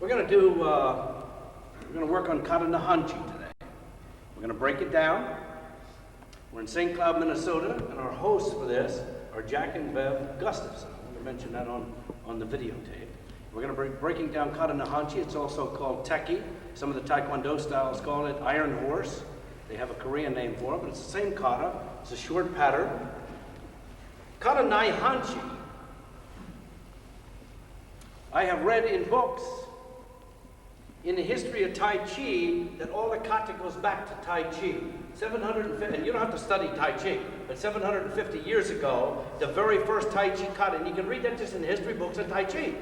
We're going to work on Kata Naihanchi today. We're going to break it down. We're in St. Cloud, Minnesota, and our hosts for this are Jack and Bev Gustafson. I'm going to mention that on the videotape. We're going to be breaking down Kata Naihanchi. It's also called Teki. Some of the Taekwondo styles call it Iron Horse. They have a Korean name for it, but it's the same kata. It's a short pattern. Kata Naihanchi, I have read in books in the history of Tai Chi that all the kata goes back to Tai Chi. 750, and you don't have to study Tai Chi, but 750 years ago, the very first Tai Chi kata, and you can read that just in the history books of Tai Chi.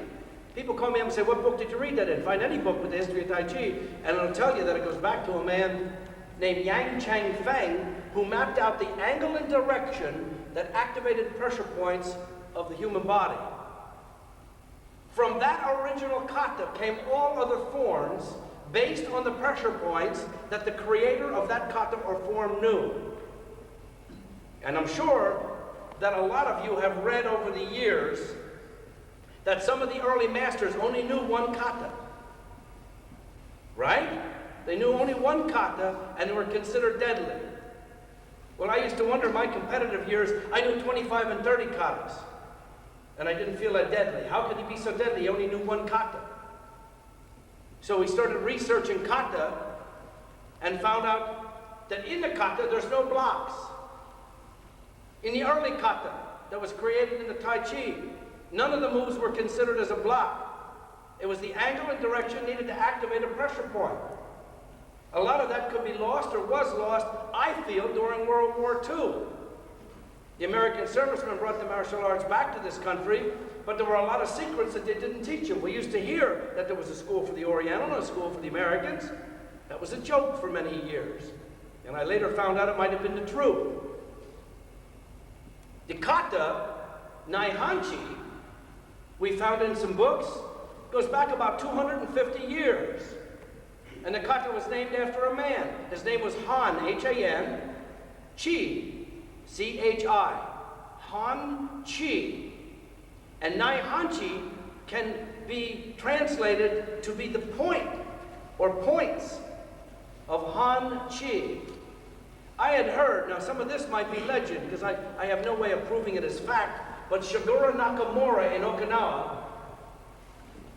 People call me up and say, what book did you read that in? Find any book with the history of Tai Chi, and it'll tell you that it goes back to a man named Yang Chang Feng, who mapped out the angle and direction that activated pressure points of the human body. From that original kata came all other forms based on the pressure points that the creator of that kata or form knew. And I'm sure that a lot of you have read over the years that some of the early masters only knew one kata. Right? They knew only one kata and they were considered deadly. Well, I used to wonder in my competitive years, I knew 25 and 30 katas. And I didn't feel that deadly. How could he be so deadly? He only knew one kata. So we started researching kata and found out that in the kata there's no blocks. In the early kata that was created in the Tai Chi, none of the moves were considered as a block. It was the angle and direction needed to activate a pressure point. A lot of that could be lost or was lost, I feel, during World War II. The American servicemen brought the martial arts back to this country, but there were a lot of secrets that they didn't teach them. We used to hear that there was a school for the Oriental and a school for the Americans. That was a joke for many years. And I later found out it might have been the truth. The kata, Naihanchi, we found in some books, goes back about 250 years. And the kata was named after a man. His name was Han, H-A-N, Chi, C-H-I, Han Chi. And Naihanchi can be translated to be the point or points of Han Chi. I had heard, now some of this might be legend because I have no way of proving it as fact, but Shiguro Nakamura in Okinawa,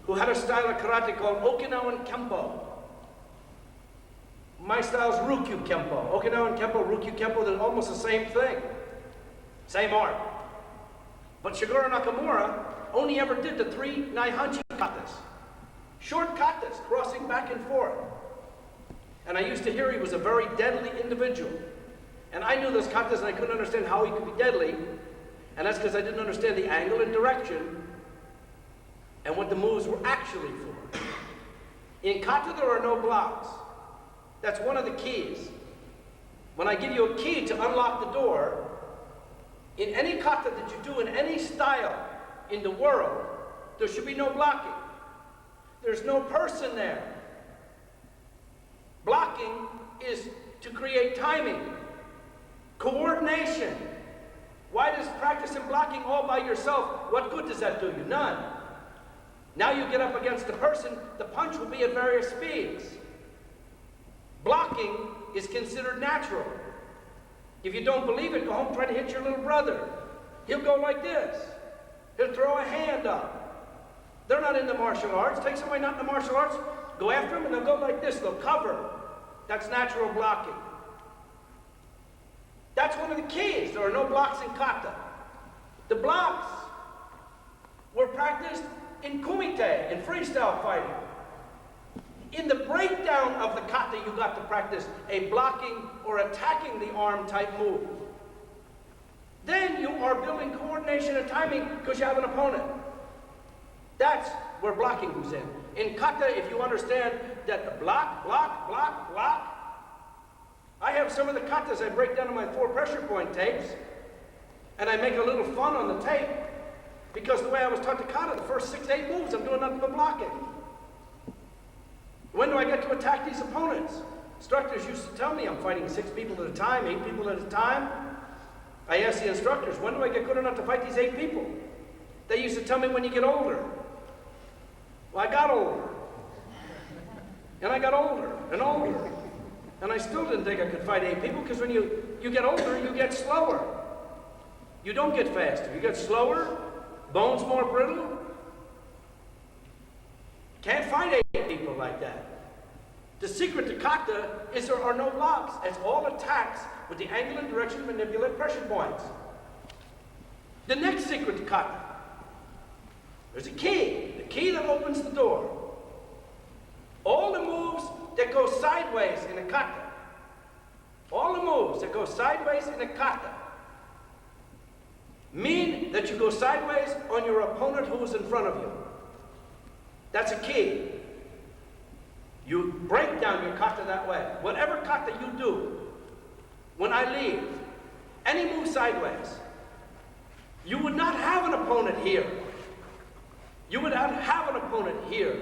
who had a style of karate called Okinawan Kempo. My style is Ryukyu Kempo. Okinawan Kempo, Ryukyu Kempo, they're almost the same thing. Same art. But Shiguro Nakamura only ever did the 3 Naihanchi katas. Short katas, crossing back and forth. And I used to hear he was a very deadly individual. And I knew those katas and I couldn't understand how he could be deadly. And that's because I didn't understand the angle and direction and what the moves were actually for. In kata, there are no blocks. That's one of the keys. When I give you a key to unlock the door, in any kata that you do in any style in the world, there should be no blocking. There's no person there. Blocking is to create timing, coordination. Why does practicing blocking all by yourself, what good does that do you? None. Now you get up against the person, the punch will be at various speeds. Blocking is considered natural. If you don't believe it, go home, try to hit your little brother. He'll go like this. He'll throw a hand up. They're not in the martial arts. Take somebody not in the martial arts, go after them, and they'll go like this. They'll cover. That's natural blocking. That's one of the keys. There are no blocks in kata. The blocks were practiced in kumite, in freestyle fighting. In the breakdown of the kata, you got to practice a blocking or attacking the arm type move. Then you are building coordination and timing because you have an opponent. That's where blocking comes in. In kata, if you understand that the block, block, block, block, I have some of the katas I break down in my 4 pressure point tapes, and I make a little fun on the tape because the way I was taught to kata, the first 6, 8 moves, I'm doing nothing but blocking. When do I get to attack these opponents? Instructors used to tell me I'm fighting 6 people at a time, 8 people at a time. I asked the instructors, when do I get good enough to fight these 8 people? They used to tell me when you get older. Well, I got older. And I got older and older. And I still didn't think I could fight 8 people, because when you get older, you get slower. You don't get faster. You get slower, bones more brittle. Can't fight 8 people like that. The secret to kata is there are no locks. It's all attacks with the angle and direction to manipulate pressure points. The next secret to kata, there's a key. The key that opens the door. All the moves that go sideways in a kata, all the moves that go sideways in a kata mean that you go sideways on your opponent who is in front of you. That's a key. You break down your kata that way. Whatever kata you do, when I leave, any move sideways, you would not have an opponent here. You would not have an opponent here.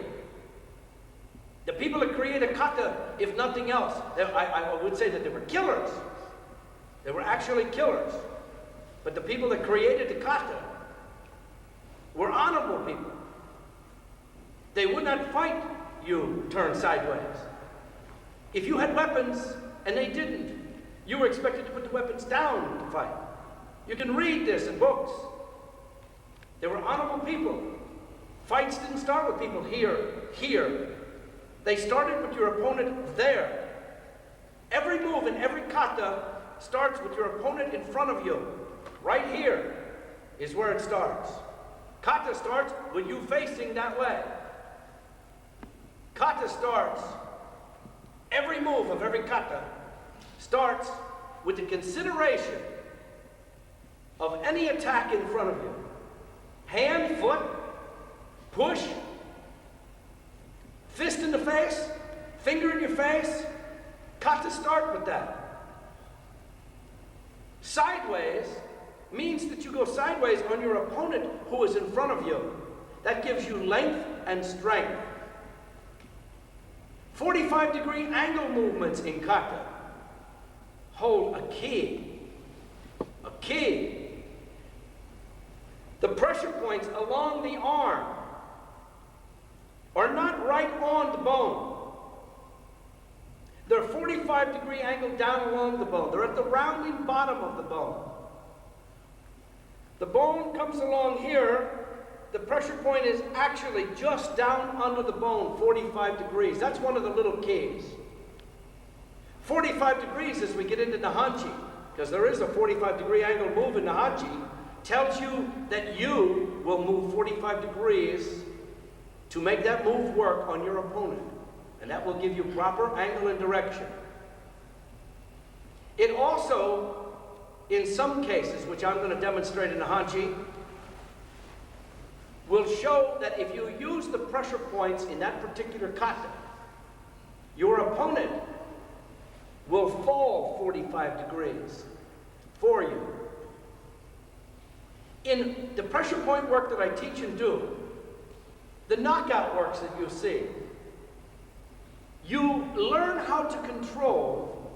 The people that create a kata, if nothing else, I would say that they were killers. They were actually killers. But the people that created the kata were honorable people. They would not fight you turned sideways. If you had weapons and they didn't, you were expected to put the weapons down to fight. You can read this in books. They were honorable people. Fights didn't start with people here. They started with your opponent there. Every move in every kata starts with your opponent in front of you. Right here is where it starts. Kata starts with you facing that way. Kata starts, every move of every kata starts with the consideration of any attack in front of you. Hand, foot, push, fist in the face, finger in your face. Kata start with that. Sideways means that you go sideways on your opponent who is in front of you. That gives you length and strength. 45-degree angle movements in kata hold a key. A key. The pressure points along the arm are not right on the bone. They're 45-degree angle down along the bone. They're at the rounding bottom of the bone. The bone comes along here. The pressure point is actually just down under the bone, 45 degrees. That's one of the little keys. 45 degrees as we get into Naihanchi, because there is a 45-degree angle move in Naihanchi, tells you that you will move 45 degrees to make that move work on your opponent. And that will give you proper angle and direction. It also, in some cases, which I'm going to demonstrate in Naihanchi, will show that if you use the pressure points in that particular kata, your opponent will fall 45 degrees for you. In the pressure point work that I teach and do, the knockout works that you see, you learn how to control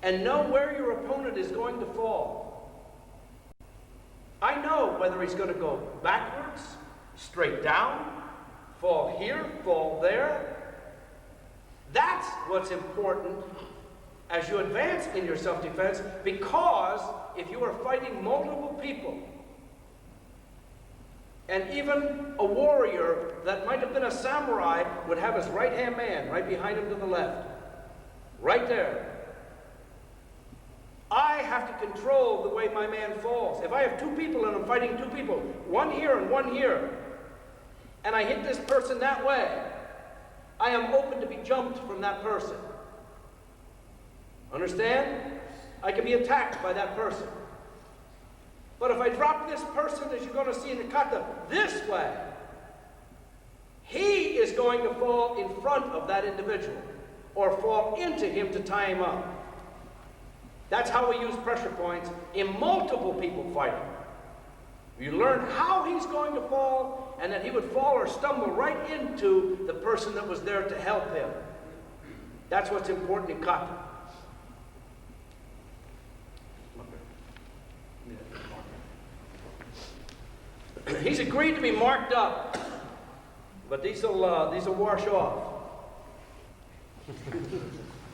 and know where your opponent is going to fall. I know whether he's going to go backwards, straight down, fall here, fall there. That's what's important as you advance in your self-defense, because if you are fighting multiple people, and even a warrior that might have been a samurai would have his right-hand man right behind him to the left, right there. I have to control the way my man falls. If I have 2 people and I'm fighting 2 people, one here and one here, and I hit this person that way, I am open to be jumped from that person. Understand? I can be attacked by that person. But if I drop this person, as you're going to see in the kata, this way, he is going to fall in front of that individual or fall into him to tie him up. That's how we use pressure points in multiple people fighting. You learn how he's going to fall, and that he would fall or stumble right into the person that was there to help him. That's what's important in kata. He's agreed to be marked up, but these will wash off.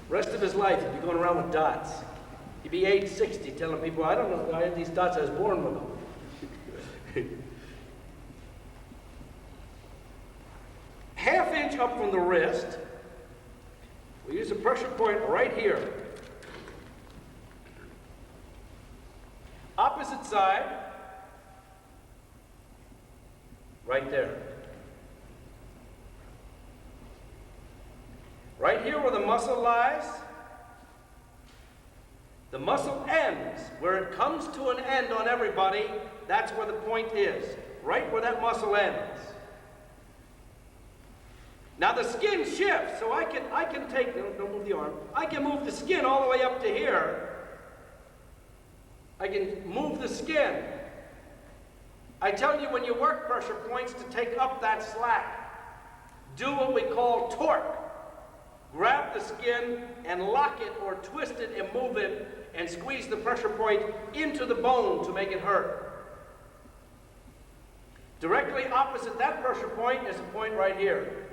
Rest of his life, he'd be going around with dots. He'd be age 60 telling people, I don't know, I had these dots, I was born with them. Half inch up from the wrist, we use a pressure point right here. Opposite side, right there. Right here where the muscle lies, the muscle ends. Where it comes to an end on everybody, that's where the point is. Right where that muscle ends. Now the skin shifts, so I can take, don't move the arm, I can move the skin all the way up to here. I can move the skin. I tell you when you work pressure points to take up that slack. Do what we call torque. Grab the skin and lock it or twist it and move it and squeeze the pressure point into the bone to make it hurt. Directly opposite that pressure point is a point right here.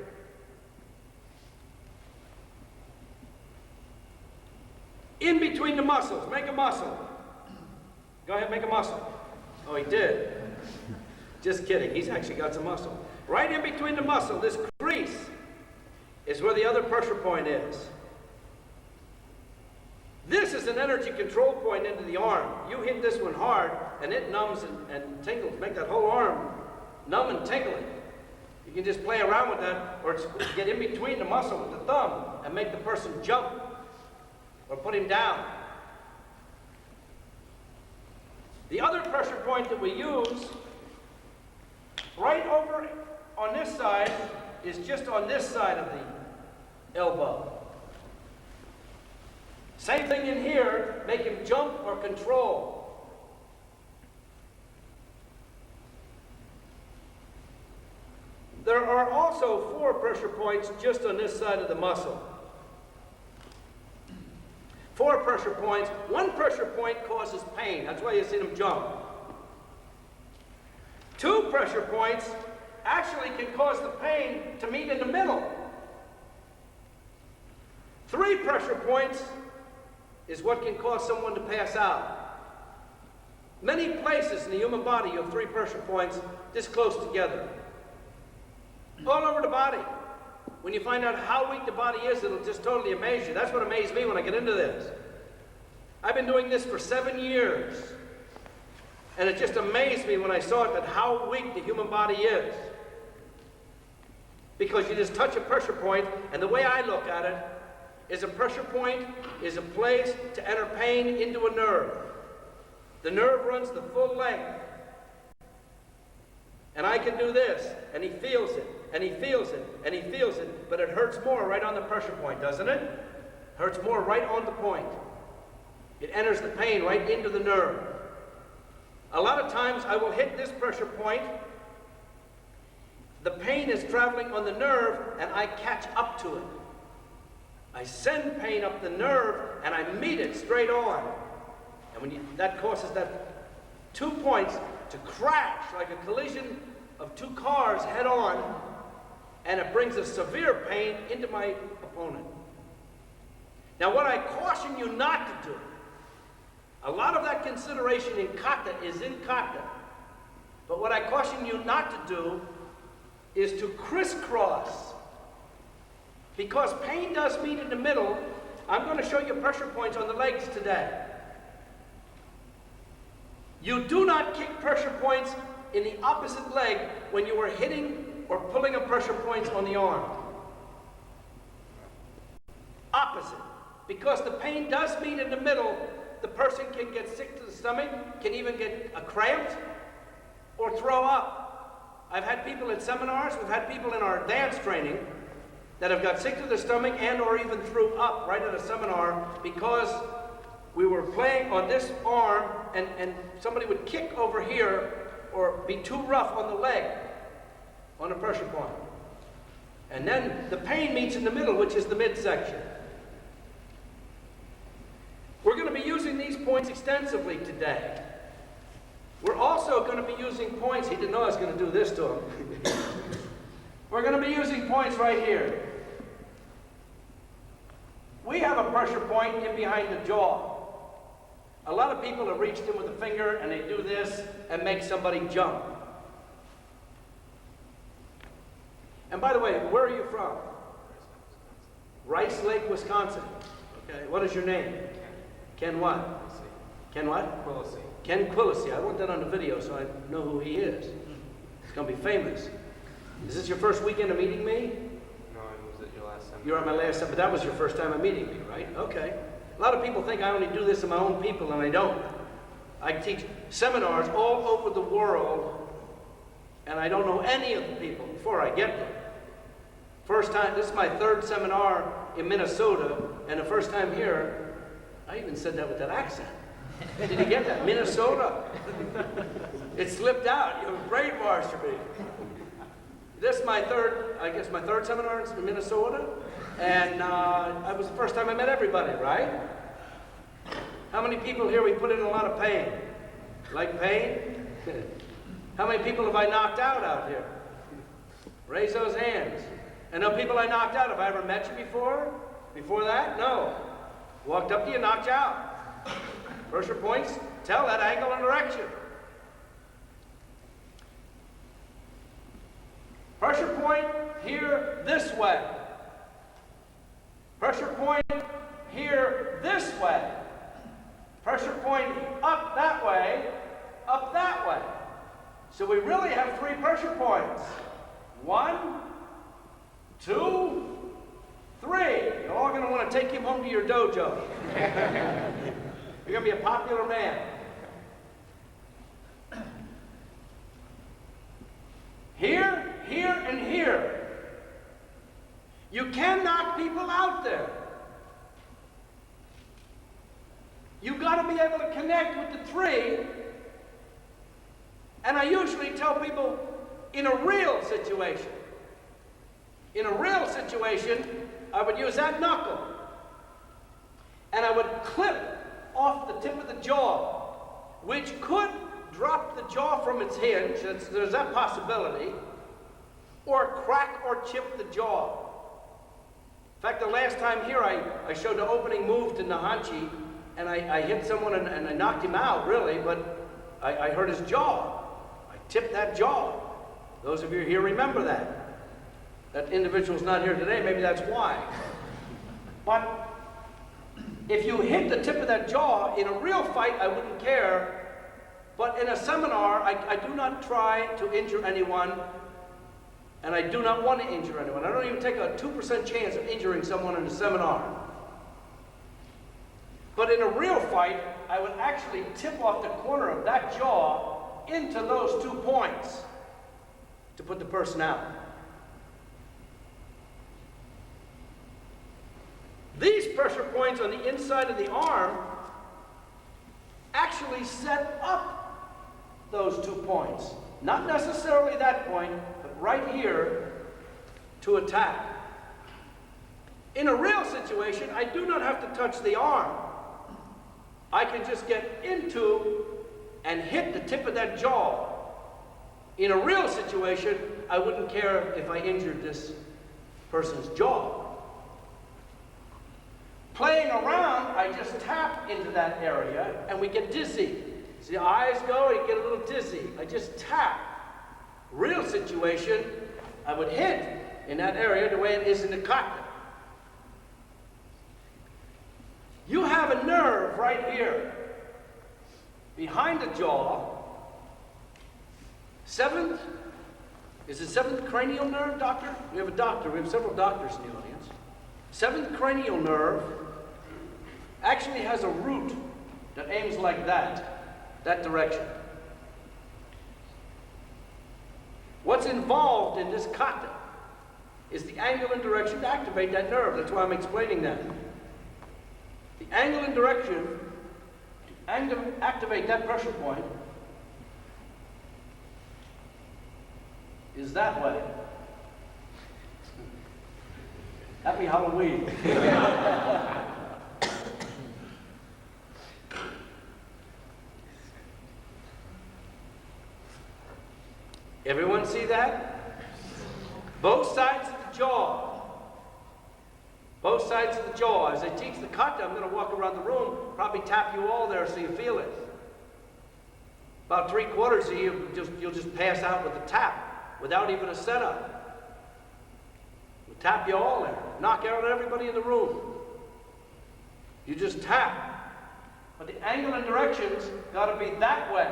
In between the muscles, make a muscle. Go ahead, make a muscle. Oh, he did. Just kidding, he's actually got some muscle. Right in between the muscle, this crease, is where the other pressure point is. This is an energy control point into the arm. You hit this one hard, and it numbs and tingles. Make that whole arm numb and tingling. You can just play around with that, or get in between the muscle with the thumb and make the person jump, or put him down. The other pressure point that we use, right over on this side, is just on this side of the elbow. Same thing in here, make him jump or control. There are also 4 pressure points just on this side of the muscle. 4 pressure points. 1 pressure point causes pain. That's why you see them jump. 2 pressure points actually can cause the pain to meet in the middle. 3 pressure points is what can cause someone to pass out. Many places in the human body you have 3 pressure points this close together. All over the body. When you find out how weak the body is, it'll just totally amaze you. That's what amazed me when I get into this. I've been doing this for 7 years. And it just amazed me when I saw it, that how weak the human body is. Because you just touch a pressure point, and the way I look at it is a pressure point is a place to enter pain into a nerve. The nerve runs the full length. And I can do this, and he feels it, and he feels it, and he feels it, but it hurts more right on the pressure point, doesn't it? Hurts more right on the point. It enters the pain right into the nerve. A lot of times I will hit this pressure point, the pain is traveling on the nerve, and I catch up to it. I send pain up the nerve, and I meet it straight on. And that causes that 2 points to crash like a collision of 2 cars head on, and it brings a severe pain into my opponent. Now what I caution you not to do, a lot of that consideration in Kata is in Kata, but what I caution you not to do is to crisscross. Because pain does meet in the middle, I'm going to show you pressure points on the legs today. You do not kick pressure points in the opposite leg when you are hitting or pulling up pressure points on the arm. Opposite. Because the pain does meet in the middle, the person can get sick to the stomach, can even get cramped, or throw up. I've had people in seminars, we've had people in our dance training that have got sick to the stomach and or even threw up right at a seminar because we were playing on this arm and somebody would kick over here or be too rough on the leg on a pressure point. And then the pain meets in the middle, which is the midsection. We're going to be using these points extensively today. We're also going to be using points, he didn't know I was going to do this to him. We're going to be using points right here. We have a pressure point in behind the jaw. A lot of people have reached in with a finger and they do this and make somebody jump. And by the way, where are you from? Rice Lake, Wisconsin. Okay, what is your name? Ken what? Ken what? Quillisi. Ken Quillisi. I want that on the video so I know who he is. He's going to be famous. Is this your first weekend of meeting me? No, I was at your last seminar. You're at my last time, but that was your first time of meeting me, right? Okay. A lot of people think I only do this in my own people, and I don't. I teach seminars all over the world, and I don't know any of the people before I get there. First time, this is my third seminar in Minnesota, and the first time here, I even said that with that accent. Did you get that? Minnesota. It slipped out. You brainwashed me. This is my third, I guess my third seminar in Minnesota, and it was the first time I met everybody, right? How many people here we put in a lot of pain? Like pain? How many people have I knocked out here? Raise those hands. And the people I knocked out, have I ever met you before? Before that? No. Walked up to you, knocked you out. Pressure points, tell that angle and direction. Pressure point here this way. Pressure point here this way. Pressure point up that way, up that way. So we really have 3 pressure points. 1, 2, 3. You're all going to want to take him home to your dojo. You're going to be a popular man. Here, here, and here. You can knock people out there. You've got to be able to connect with the 3. And I usually tell people in a real situation. In a real situation, I would use that knuckle. And I would clip off the tip of the jaw, which could drop the jaw from its hinge, there's that possibility, or crack or chip the jaw. In fact, the last time here I showed the opening move to Naihanchi, and I hit someone and I knocked him out, really, but I hurt his jaw. I tipped that jaw. Those of you here remember that. That individual's not here today, maybe that's why. But if you hit the tip of that jaw, in a real fight, I wouldn't care. But in a seminar, I do not try to injure anyone, and I do not want to injure anyone. I don't even take a 2% chance of injuring someone in a seminar. But in a real fight, I would actually tip off the corner of that jaw into those 2 points to put the person out. These pressure points on the inside of the arm actually set up those 2 points. Not necessarily that point, but right here to attack. In a real situation, I do not have to touch the arm. I can just get into and hit the tip of that jaw. In a real situation, I wouldn't care if I injured this person's jaw. Playing around, I just tap into that area and we get dizzy. See, the eyes go, you get a little dizzy. I just tap. Real situation, I would hit in that area the way it is in the kata. You have a nerve right here, behind the jaw. 7th, is it 7th cranial nerve, doctor? We have a doctor, we have several doctors in the audience. 7th cranial nerve actually has a root that aims like that direction. What's involved in this kata is the angle and direction to activate that nerve. That's why I'm explaining that. The angle and direction to activate that pressure point is that way. Happy Halloween. Everyone see that? Both sides of the jaw. Both sides of the jaw. As I teach the kata, I'm going to walk around the room, probably tap you all there so you feel it. About 3/4 of you, you'll just pass out with a tap, without even a setup. We'll tap you all there, knock out everybody in the room. You just tap. But the angle and directions got to be that way,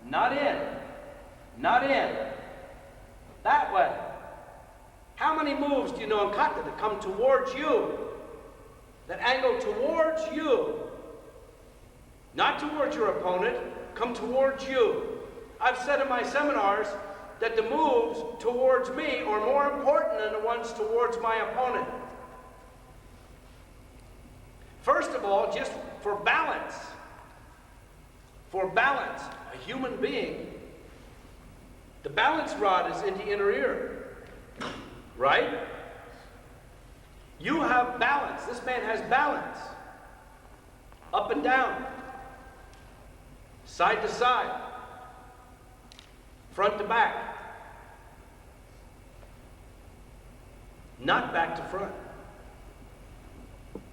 not in, not in, that way. How many moves do you know in kata that come towards you, that angle towards you, not towards your opponent, come towards you? I've said in my seminars that the moves towards me are more important than the ones towards my opponent. First of all, just for balance, a human being, the balance rod is in the inner ear, right? You have balance. This man has balance. Up and down, side to side, front to back, not back to front.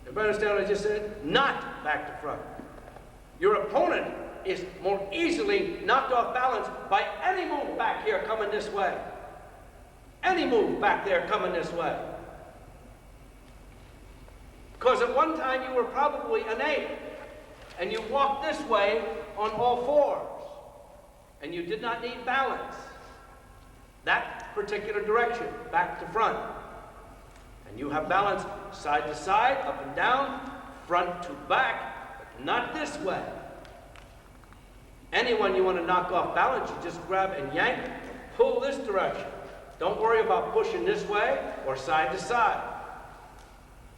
Everybody understand what I just said? Not back to front. Your opponent is more easily knocked off balance by any move back here coming this way. Any move back there coming this way. Because at one time you were probably an ape, and you walked this way on all fours, and you did not need balance. That particular direction, back to front. And you have balance side to side, up and down, front to back, but not this way. Anyone you want to knock off balance, you just grab and yank, pull this direction. Don't worry about pushing this way or side to side.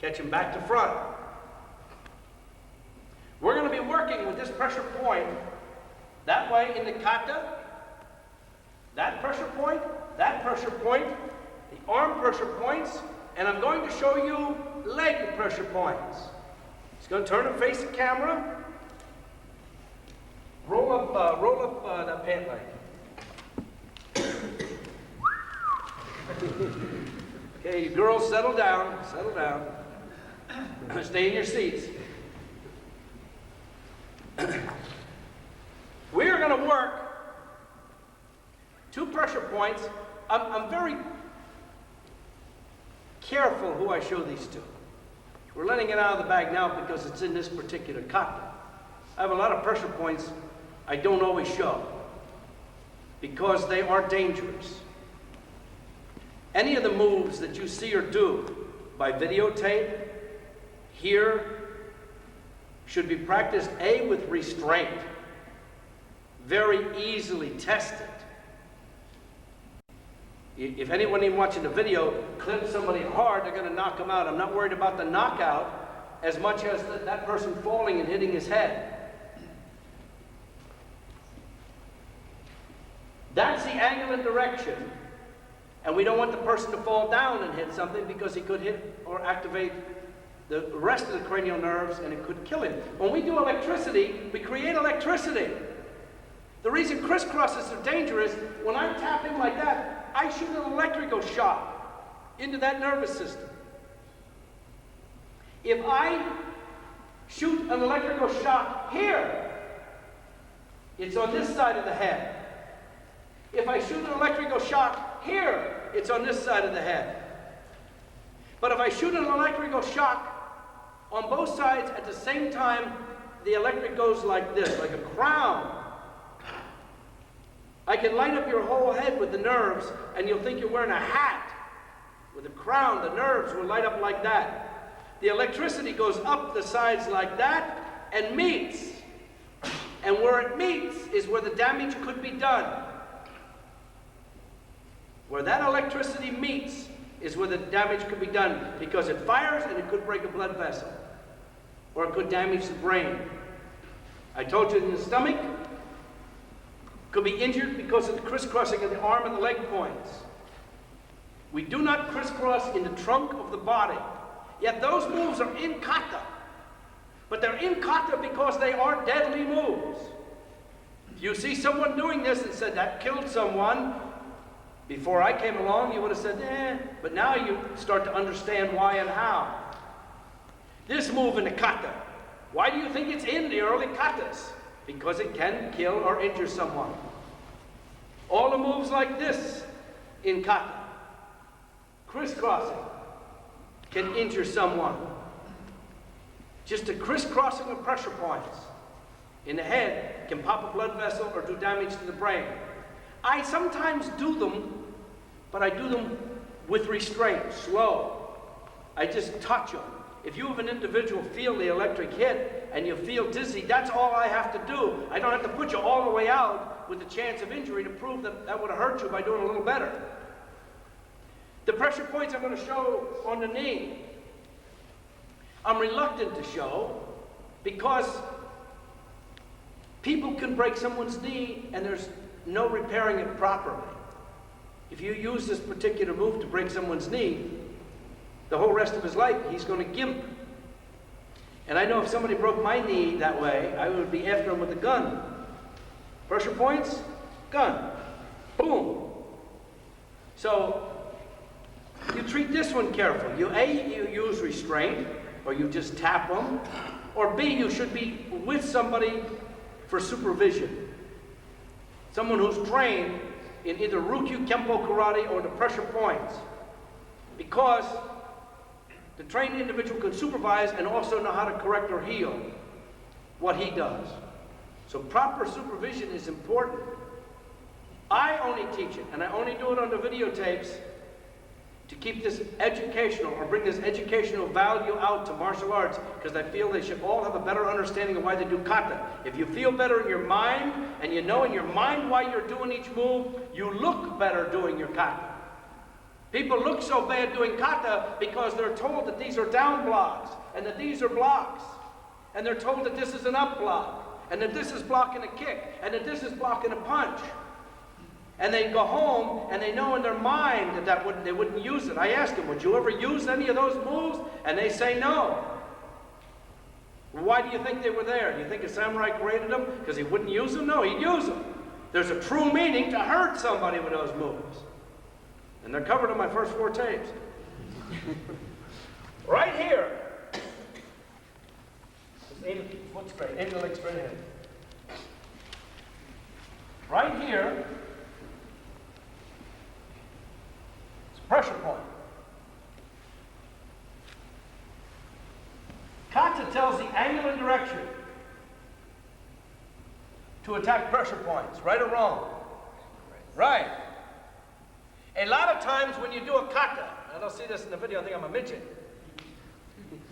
Catch him back to front. We're going to be working with this pressure point that way in the kata, that pressure point, the arm pressure points, and I'm going to show you leg pressure points. He's going to turn and face the camera. Roll up that pant leg. Okay, you girls, settle down. Stay in your seats. We are going to work 2 pressure points. I'm very careful who I show these to. We're letting it out of the bag now because it's in this particular kata. I have a lot of pressure points I don't always show because they are dangerous. Any of the moves that you see or do by videotape here should be practiced A, with restraint, very easily tested. If anyone even watching the video clips somebody hard, they're going to knock them out. I'm not worried about the knockout as much as that person falling and hitting his head. That's the angle and direction. And we don't want the person to fall down and hit something because he could hit or activate the rest of the cranial nerves and it could kill him. When we do electricity, we create electricity. The reason crisscrosses are dangerous, when I'm tapping like that, I shoot an electrical shock into that nervous system. If I shoot an electrical shock here, it's on this side of the head. If I shoot an electrical shock here, it's on this side of the head. But if I shoot an electrical shock on both sides at the same time, the electric goes like this, like a crown. I can light up your whole head with the nerves, and you'll think you're wearing a hat. With a crown, the nerves will light up like that. The electricity goes up the sides like that and meets. And where it meets is where the damage could be done. Where that electricity meets is where the damage could be done, because it fires and it could break a blood vessel, or it could damage the brain. I told you in the stomach, could be injured because of the crisscrossing of the arm and the leg points. We do not crisscross in the trunk of the body. Yet those moves are in kata. But they're in kata because they are deadly moves. If you see someone doing this and said that killed someone, Before I came along, you would have said, eh, but now you start to understand why and how. This move in the kata, why do you think it's in the early katas? Because it can kill or injure someone. All the moves like this in kata, crisscrossing, can injure someone. Just a crisscrossing of pressure points in the head can pop a blood vessel or do damage to the brain. I sometimes do them, but I do them with restraint, slow. I just touch them. If you have an individual feel the electric hit and you feel dizzy, that's all I have to do. I don't have to put you all the way out with the chance of injury to prove that that would have hurt you by doing a little better. The pressure points I'm going to show on the knee, I'm reluctant to show because people can break someone's knee and there's no repairing it properly. If you use this particular move to break someone's knee, the whole rest of his life, he's going to gimp. And I know if somebody broke my knee that way, I would be after him with a gun. Pressure points, gun, boom. So, you treat this one carefully. You use restraint, or you just tap them, or B, you should be with somebody for supervision. Someone who's trained in either Ryukyu Kempo Karate or the pressure points. Because the trained individual can supervise and also know how to correct or heal what he does. So proper supervision is important. I only teach it, and I only do it on the videotapes to keep this educational or bring this educational value out to martial arts, because I feel they should all have a better understanding of why they do kata. If you feel better in your mind and you know in your mind why you're doing each move, you look better doing your kata. People look so bad doing kata because they're told that these are down blocks and that these are blocks. And they're told that this is an up block and that this is blocking a kick and that this is blocking a punch. And they go home and they know in their mind that they wouldn't use it. I ask them, would you ever use any of those moves? And they say no. Why do you think they were there? Do you think a samurai created them because he wouldn't use them? No, he'd use them. There's a true meaning to hurt somebody with those moves. And they're covered in my first 4 tapes. Right here. Just aim the foot straight, aim the leg straight ahead. Right here. Pressure point. Kata tells the angle and direction to attack pressure points, right or wrong? Right. A lot of times when you do a kata, I don't see this in the video, I think I'm a midget.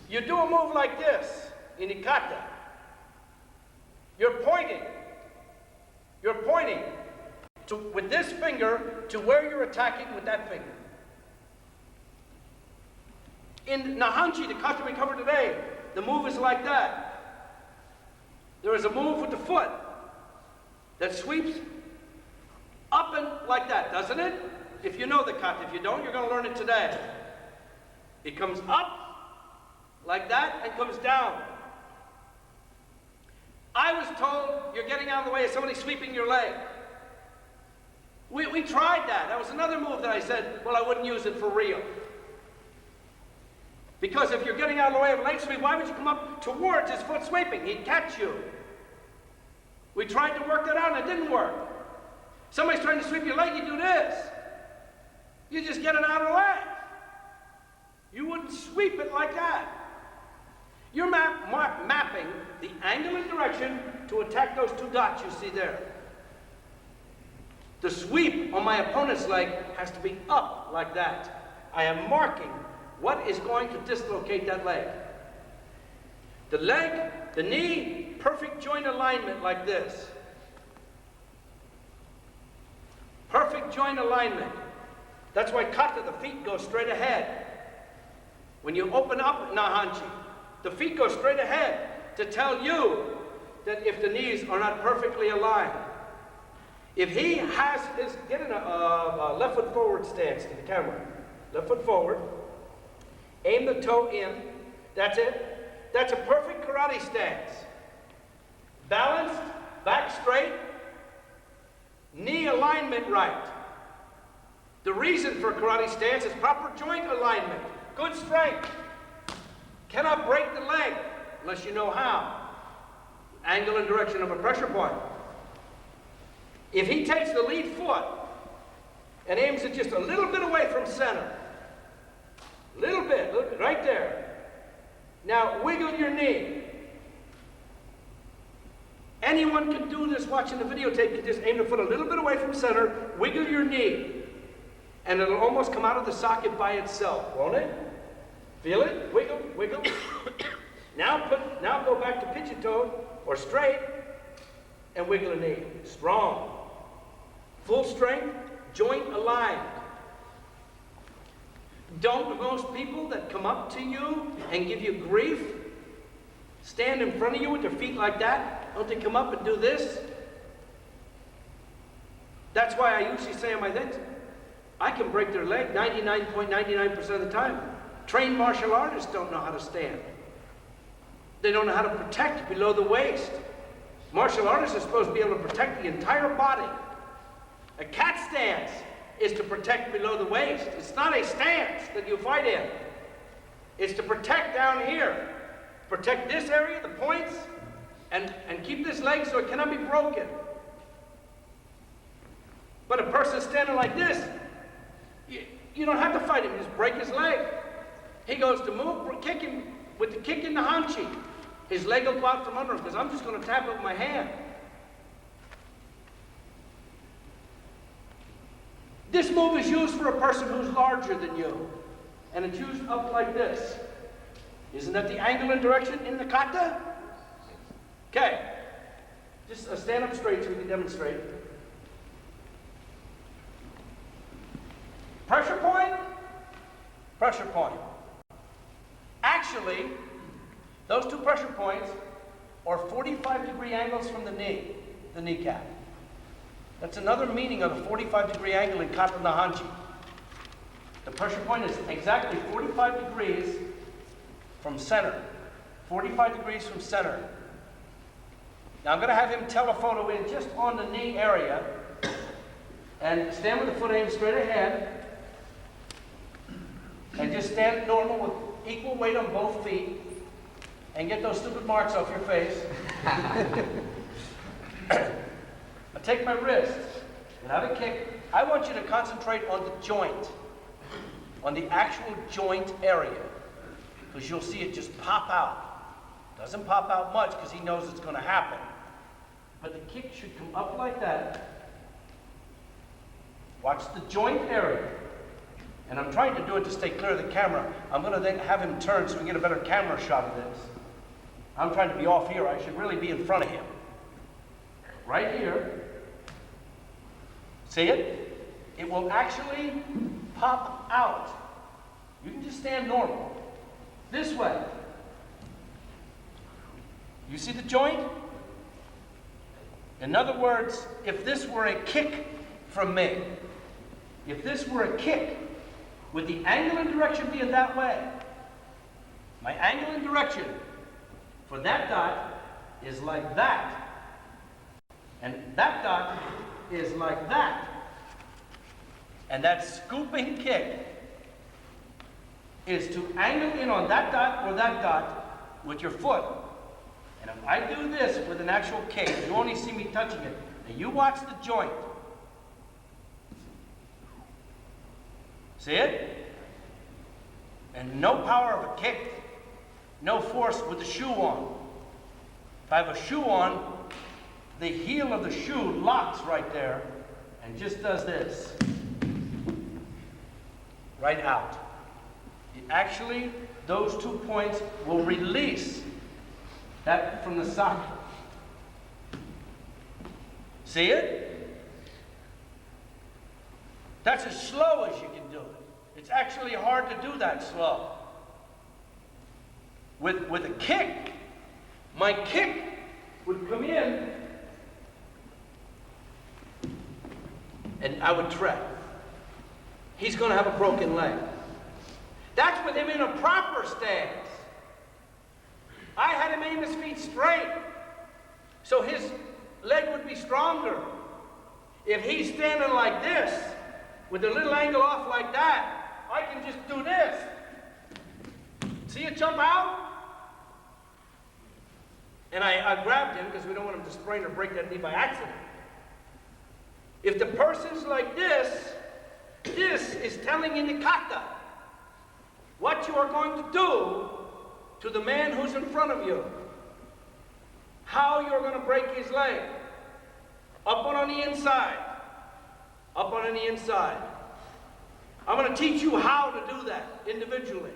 You do a move like this in a kata. You're pointing with this finger to where you're attacking with that finger. In Naihanchi, the kata we covered today, the move is like that. There is a move with the foot that sweeps up and like that, doesn't it? If you know the kata. If you don't, you're going to learn it today. It comes up like that and comes down. I was told you're getting out of the way of somebody sweeping your leg. We tried that. That was another move that I said, well, I wouldn't use it for real. Because if you're getting out of the way of a leg sweep, why would you come up towards his foot sweeping? He'd catch you. We tried to work that out and it didn't work. Somebody's trying to sweep your leg, you do this. You just get it out of the way. You wouldn't sweep it like that. You're mapping the angle and direction to attack those 2 dots you see there. The sweep on my opponent's leg has to be up like that. I am marking what is going to dislocate that leg. The leg, the knee, perfect joint alignment like this. Perfect joint alignment. That's why kata, the feet go straight ahead. When you open up Naihanchi, the feet go straight ahead to tell you that if the knees are not perfectly aligned. If he has his, get in a left foot forward stance to the camera. Left foot forward. Aim the toe in. That's it. That's a perfect karate stance. Balanced, back straight, knee alignment right. The reason for karate stance is proper joint alignment, good strength. Cannot break the leg unless you know how. Angle and direction of a pressure point. If he takes the lead foot and aims it just a little bit away from center, little bit, right there. Now wiggle your knee. Anyone can do this watching the videotape. You just aim the foot a little bit away from center, wiggle your knee, and it'll almost come out of the socket by itself, won't it? Feel it? Wiggle, wiggle. Now go back to pigeon toe or straight and wiggle a knee. Strong. Full strength, joint aligned. Don't most people that come up to you and give you grief stand in front of you with their feet like that? Don't they come up and do this? That's why I usually say on my things, I can break their leg 99.99% of the time. Trained martial artists don't know how to stand. They don't know how to protect below the waist. Martial artists are supposed to be able to protect the entire body. A cat stance is to protect below the waist. It's not a stance that you fight in. It's to protect down here. Protect this area, the points, and keep this leg so it cannot be broken. But a person standing like this, you don't have to fight him. You just break his leg. He goes to move, kick him with the kick in the Naihanchi. His leg will go out from under him because I'm just going to tap it with my hand. This move is used for a person who's larger than you. And it's used up like this. Isn't that the angle and direction in the kata? Okay. Just stand up straight so we can demonstrate. Pressure point, pressure point. Actually, those two pressure points are 45-degree angles from the knee, the kneecap. That's another meaning of the 45-degree angle in Kata Naihanchi. The pressure point is exactly 45 degrees from center. 45 degrees from center. Now I'm going to have him telephoto in just on the knee area and stand with the foot aimed straight ahead and just stand normal with equal weight on both feet and get those stupid marks off your face. I take my wrist and have a kick. I want you to concentrate on the joint, on the actual joint area, because you'll see it just pop out. Doesn't pop out much because he knows it's going to happen. But the kick should come up like that. Watch the joint area. And I'm trying to do it to stay clear of the camera. I'm going to then have him turn so we get a better camera shot of this. I'm trying to be off here. I should really be in front of him. Right here. See it? It will actually pop out. You can just stand normal. This way. You see the joint? In other words, if this were a kick from me, if this were a kick, with the angle and direction being that way, my angle and direction for that dot is like that. And that dot is like that. And that scooping kick is to angle in on that dot or that dot with your foot. And if I do this with an actual kick, you only see me touching it. Now you watch the joint. See it? And no power of a kick, no force with the shoe on. If I have a shoe on, the heel of the shoe locks right there and just does this. Right out. Actually, those 2 points will release that from the socket. See it? That's as slow as you can do it. It's actually hard to do that slow. With a kick, my kick would come in and I would tread. He's going to have a broken leg. That's with him in a proper stance. I had him aim his feet straight, so his leg would be stronger. If he's standing like this, with a little angle off like that, I can just do this. See it jump out? And I grabbed him because we don't want him to sprain or break that knee by accident. If the person's like this, this is telling in the kata what you are going to do to the man who's in front of you. How you're going to break his leg. Up on the inside. Up on the inside. I'm going to teach you how to do that individually.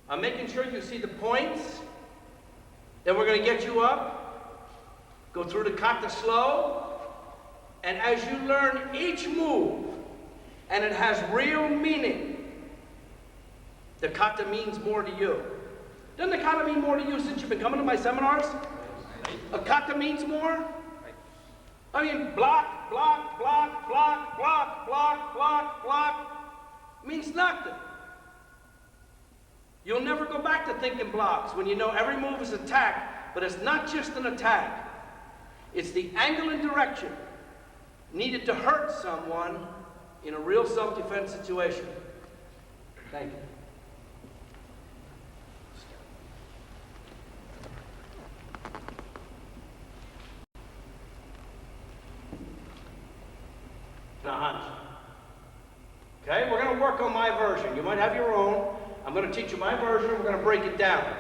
I'm making sure you see the points. Then we're going to get you up. Go through the kata slow. And as you learn each move, and it has real meaning, the kata means more to you. Doesn't the kata mean more to you since you've been coming to my seminars? A kata means more? I mean, block, block, block, block, block, block, block, block, means nothing. You'll never go back to thinking blocks when you know every move is attack, but it's not just an attack. It's the angle and direction needed to hurt someone in a real self-defense situation. Thank you. Naihanchi. Okay, we're going to work on my version. You might have your own. I'm going to teach you my version. We're going to break it down.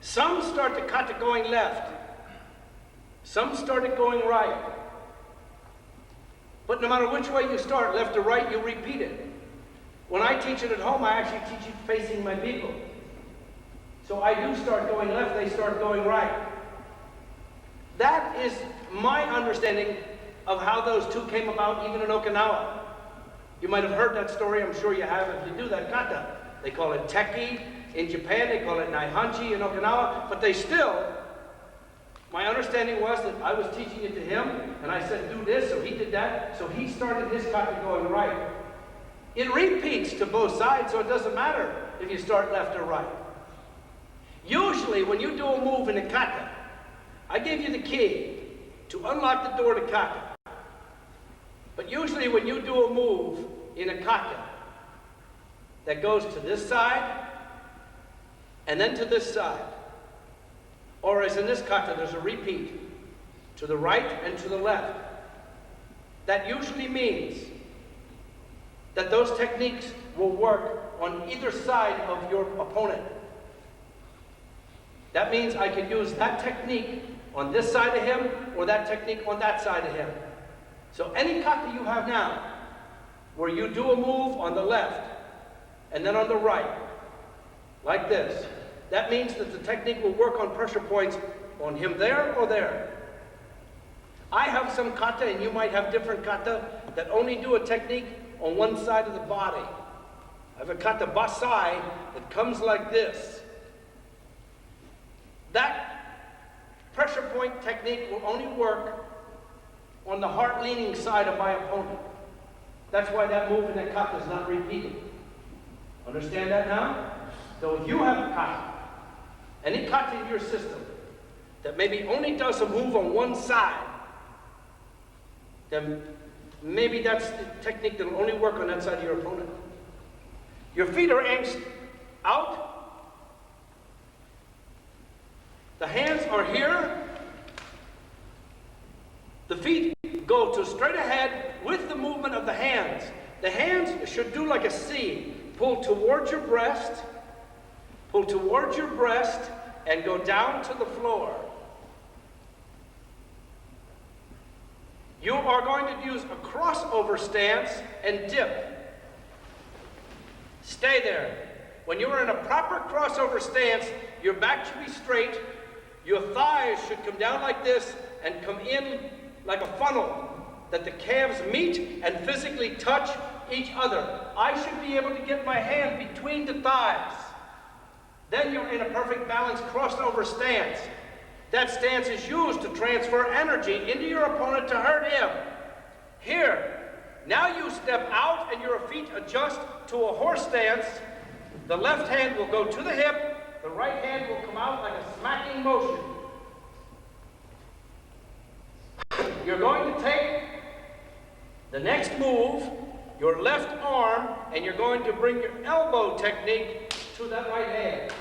Some start the kata going left. Some start it going right. But no matter which way you start, left or right, you repeat it. When I teach it at home, I actually teach it facing my people. So I do start going left, they start going right. That is my understanding of how those two came about even in Okinawa. You might have heard that story, I'm sure you have if you do that kata. They call it teki in Japan, they call it Naihanchi in Okinawa, but they still, my understanding was that I was teaching it to him, and I said do this, so he did that, so he started his kata going right. It repeats to both sides, so it doesn't matter if you start left or right. Usually when you do a move in a kata, I gave you the key to unlock the door to kata. But usually when you do a move in a kata that goes to this side and then to this side, or as in this kata there's a repeat to the right and to the left, that usually means that those techniques will work on either side of your opponent. That means I could use that technique on this side of him or that technique on that side of him. So any kata you have now, where you do a move on the left and then on the right, like this, that means that the technique will work on pressure points on him there or there. I have some kata, and you might have different kata, that only do a technique on one side of the body. I have a kata basai that comes like this. That pressure point technique will only work on the heart-leaning side of my opponent. That's why that move in that kata is not repeated. Understand that now? So if you have a kata, any kata in your system that maybe only does a move on one side, then maybe that's the technique that will only work on that side of your opponent. Your feet are angst out. The hands are here. The feet go to straight ahead with the movement of the hands. The hands should do like a C. Pull towards your breast, and go down to the floor. You are going to use a crossover stance and dip. Stay there. When you are in a proper crossover stance, your back should be straight, your thighs should come down like this and come in like a funnel, that the calves meet and physically touch each other. I should be able to get my hand between the thighs. Then you're in a perfect balance crossed over stance. That stance is used to transfer energy into your opponent to hurt him. Here, now you step out and your feet adjust to a horse stance. The left hand will go to the hip, the right hand will come out like a smacking motion. You're going to take The next move, your left arm, and you're going to bring your elbow technique to that right hand.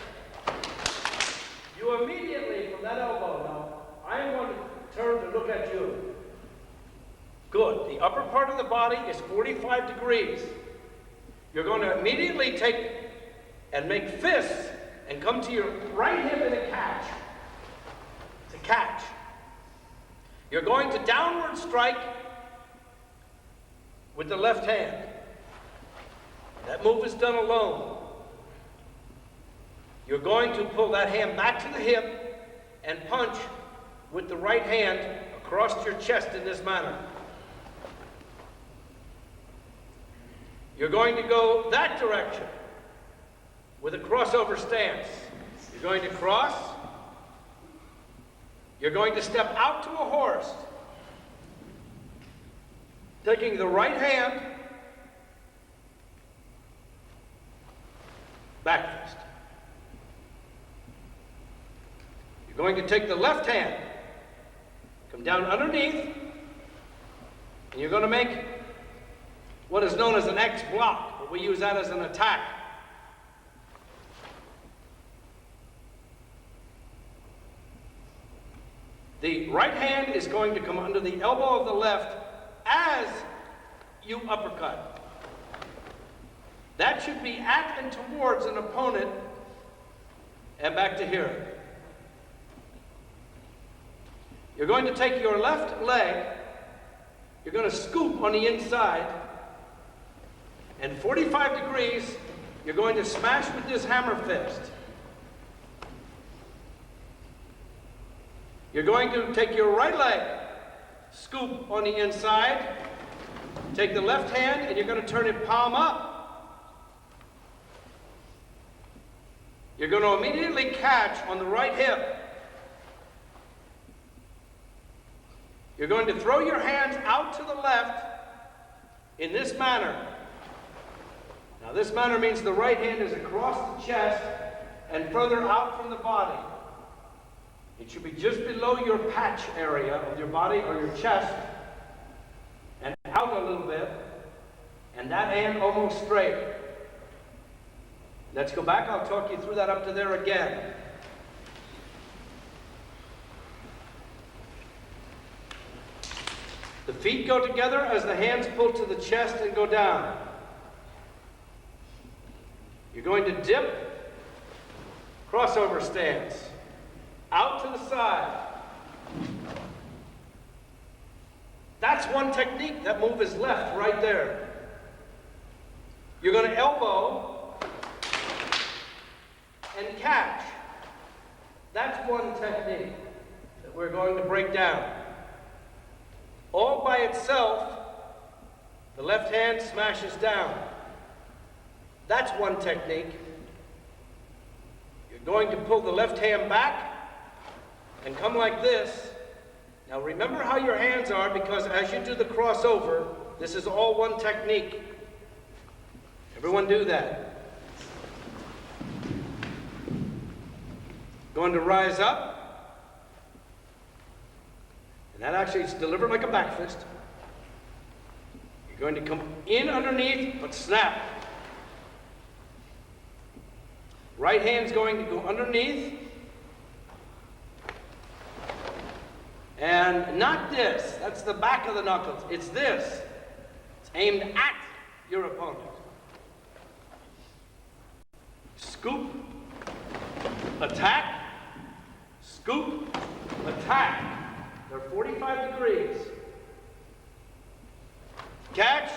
You immediately, from that elbow now, I'm going to turn to look at you. Good. The upper part of the body is 45 degrees. You're going to immediately take and make fists and come to your right hip in a catch. It's a catch. You're going to downward strike with the left hand. That move is done alone. You're going to pull that hand back to the hip and punch with the right hand across your chest in this manner. You're going to go that direction with a crossover stance. You're going to cross. You're going to step out to a horse, taking the right hand, back fist. You're going to take the left hand, come down underneath, and you're going to make what is known as an X block, but we use that as an attack. The right hand is going to come under the elbow of the left as you uppercut. That should be at and towards an opponent and back to here. You're going to take your left leg, you're going to scoop on the inside, and 45 degrees, you're going to smash with this hammer fist. You're going to take your right leg, scoop on the inside, take the left hand, and you're going to turn it palm up. You're going to immediately catch on the right hip. You're going to throw your hands out to the left in this manner. Now this manner means the right hand is across the chest and further out from the body. It should be just below your patch area of your body or your chest and out a little bit, and that hand almost straight. Let's go back. I'll talk you through that up to there again. The feet go together as the hands pull to the chest and go down. You're going to dip, crossover stance, out to the side. That's one technique. That move is left right there. You're going to elbow and catch. That's one technique that we're going to break down. All by itself, the left hand smashes down. That's one technique. You're going to pull the left hand back and come like this. Now remember how your hands are, because as you do the crossover, this is all one technique. Everyone do that. Going to rise up. And that actually is delivered like a back fist. You're going to come in underneath, but snap. Right hand's going to go underneath. And not this. That's the back of the knuckles. It's this. It's aimed at your opponent. Scoop. Attack. Scoop. Attack. They're 45 degrees. Catch.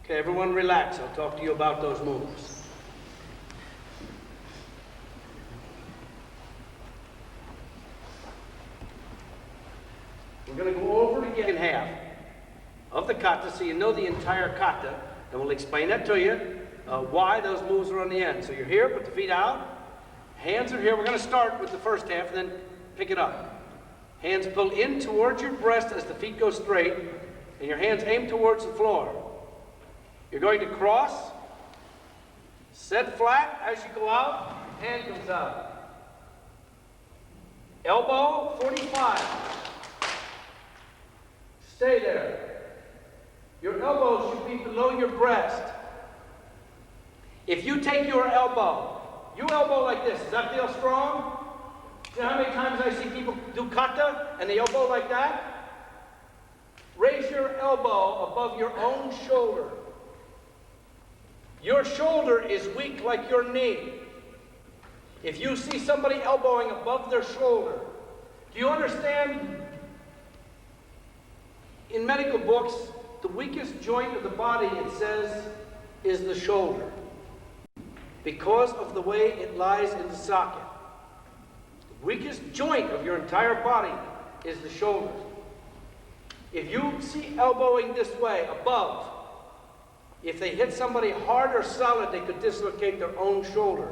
Okay, everyone relax. I'll talk to you about those moves. We're going to go over it again in half of the kata so you know the entire kata, and we'll explain that to you, why those moves are on the end. So you're here, put the feet out, hands are here. We're going to start with the first half and then pick it up. Hands pull in towards your breast as the feet go straight, and your hands aim towards the floor. You're going to cross, set flat as you go out, hand comes out. Elbow, 45. Stay there. Your elbow should be below your breast. If you take your elbow, you elbow like this, does that feel strong? You know how many times I see people do kata and they elbow like that? Raise your elbow above your own shoulder. Your shoulder is weak like your knee. If you see somebody elbowing above their shoulder, do you understand? In medical books, the weakest joint of the body, it says, is the shoulder, because of the way it lies in the socket. The weakest joint of your entire body is the shoulder. If you see elbowing this way, above, if they hit somebody hard or solid, they could dislocate their own shoulder.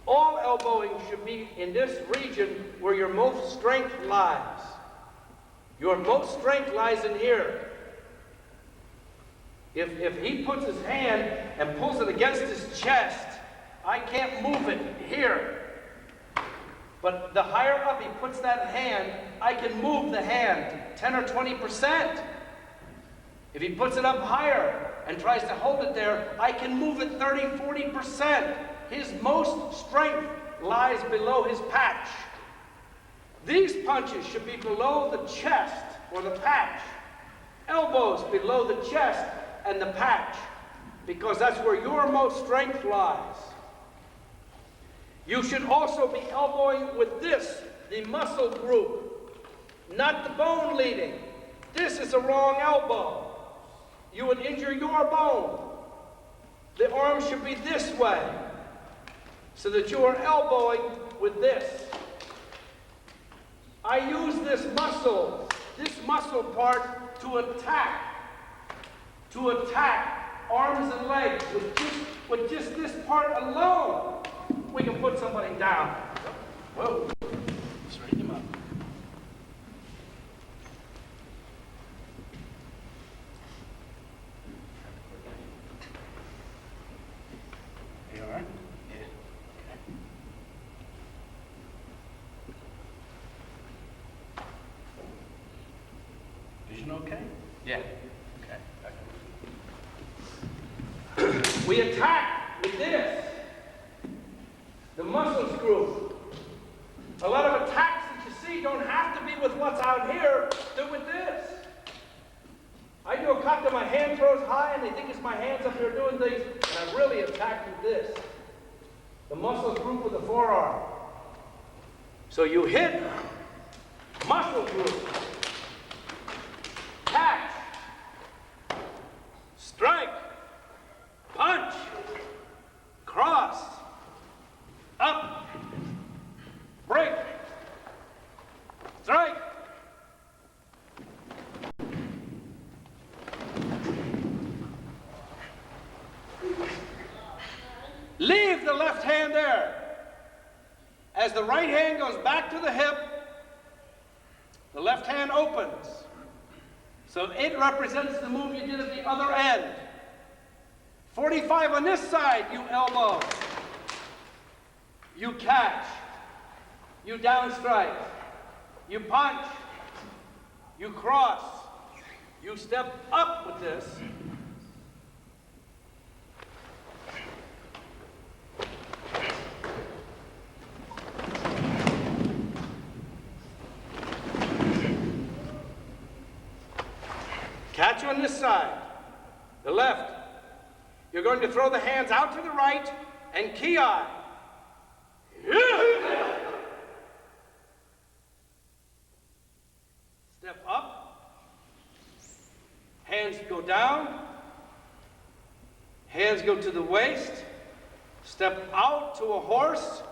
All elbowing should be in this region where your most strength lies. Your most strength lies in here. If he puts his hand and pulls it against his chest, I can't move it here. But the higher up he puts that hand, I can move the hand 10 or 20%. If he puts it up higher and tries to hold it there, I can move it 30, 40%. His most strength lies below his patch. These punches should be below the chest or the patch. Elbows below the chest and the patch, because that's where your most strength lies. You should also be elbowing with this, the muscle group, not the bone leading. This is a wrong elbow. You would injure your bone. The arm should be this way, so that you are elbowing with this. I use this muscle part to attack arms and legs with just this part alone. We can put somebody down. Whoa, straighten him up. You all right? Yeah. Okay. Vision okay? Yeah. Okay. We attack with this. The muscles group. A lot of attacks that you see don't have to be with what's out here. They're with this. I do a kata, my hand throws high, and they think it's my hands up here doing things, and I really attack with this. The muscles group with the forearm. So you hit, muscle group, catch, strike, punch, cross, up, break, strike. Leave the left hand there. As the right hand goes back to the hip, the left hand opens. So it represents the move you did at the other end. 45 on this side, you elbow. You catch, you down strike, you punch, you cross, you step up with this. Catch on this side, the left. You're going to throw the hands out to the right and ki-eye. Step up, hands go down, hands go to the waist, step out to a horse,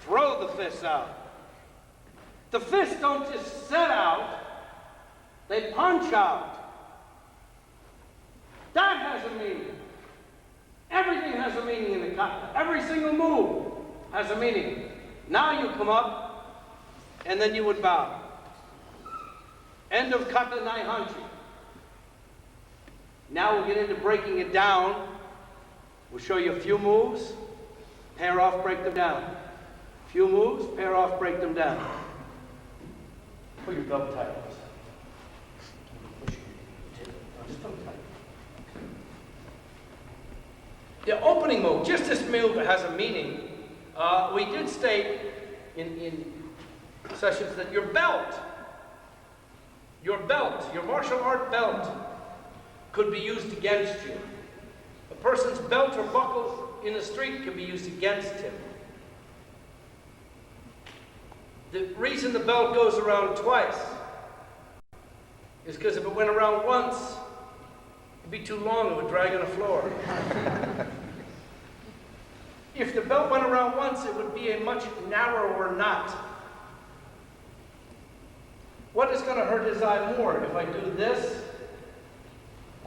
throw the fists out. The fists don't just set out, they punch out. That has a meaning. Everything has a meaning in the kata. Every single move has a meaning. Now you come up, and then you would bow. End of Kata Naihanchi. Now we'll get into breaking it down. We'll show you a few moves, pair off, break them down. Few moves, pair off, break them down. Pull your belt tight. Just pull it tight. The opening move, just this move has a meaning. We did state in sessions that your martial art belt, could be used against you. A person's belt or buckle in the street can be used against him. The reason the belt goes around twice is because if it went around once, it'd be too long, it would drag on the floor. If the belt went around once, it would be a much narrower knot. What is going to hurt his eye more if I do this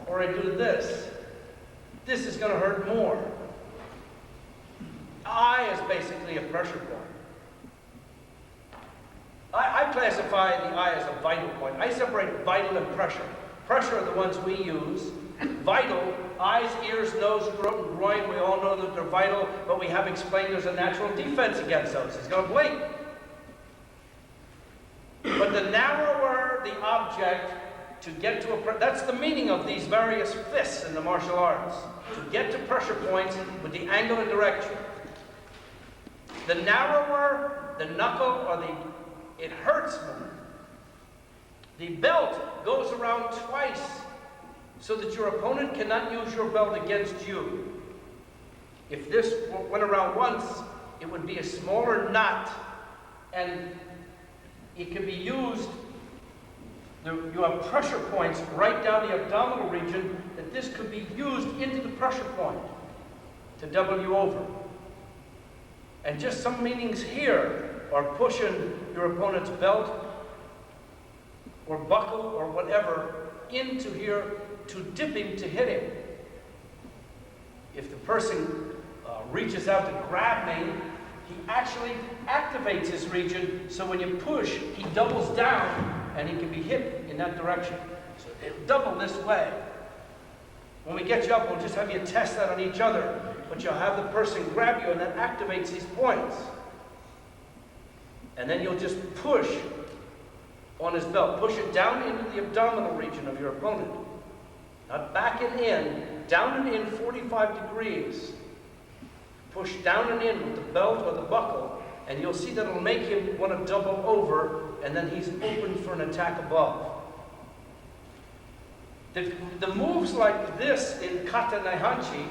or I do this? This is going to hurt more. Eye is basically a pressure point. I classify the eye as a vital point. I separate vital and pressure. Pressure are the ones we use. Vital, eyes, ears, nose, throat, and groin, we all know that they're vital, but we have explained there's a natural defense against those. It's going to blink. But the narrower the object to get to that's the meaning of these various fists in the martial arts. To get to pressure points with the angle and direction. The narrower the knuckle or it hurts more. The belt goes around twice so that your opponent cannot use your belt against you. If this went around once, it would be a smaller knot, and it can be used. You have pressure points right down the abdominal region that this could be used into the pressure point to double you over. And just some meanings here are pushing your opponent's belt or buckle or whatever into here to dip him, to hit him. If the person reaches out to grab me, he actually activates his region, so when you push, he doubles down and he can be hit in that direction. So it'll double this way. When we get you up, we'll just have you test that on each other, but you'll have the person grab you and that activates these points. And then you'll just push on his belt. Push it down into the abdominal region of your opponent. Not back and in, down and in 45 degrees. Push down and in with the belt or the buckle, and you'll see that it'll make him want to double over, and then he's open for an attack above. The moves like this in Kata Naihanchi,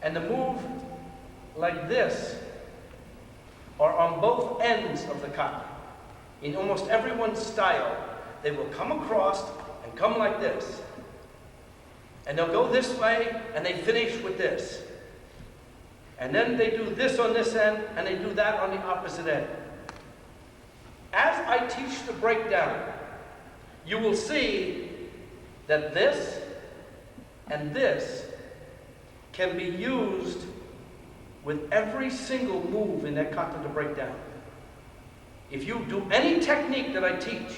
and the move like this, are on both ends of the kata. In almost everyone's style, they will come across and come like this. And they'll go this way, and they finish with this. And then they do this on this end, and they do that on the opposite end. As I teach the breakdown, you will see that this and this can be used with every single move in that kata to break down. If you do any technique that I teach,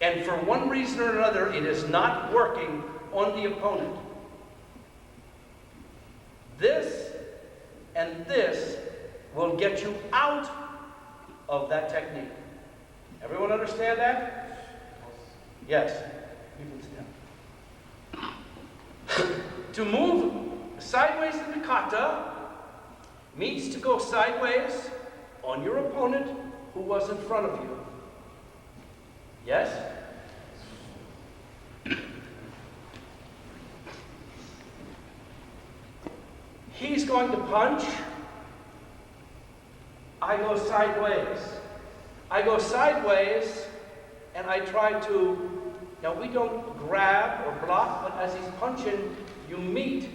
and for one reason or another it is not working on the opponent, this and this will get you out of that technique. Everyone understand that? Yes. To move sideways in the kata means to go sideways on your opponent who was in front of you. Yes? He's going to punch. I go sideways. I go sideways and I try to, now we don't grab or block, but as he's punching, you meet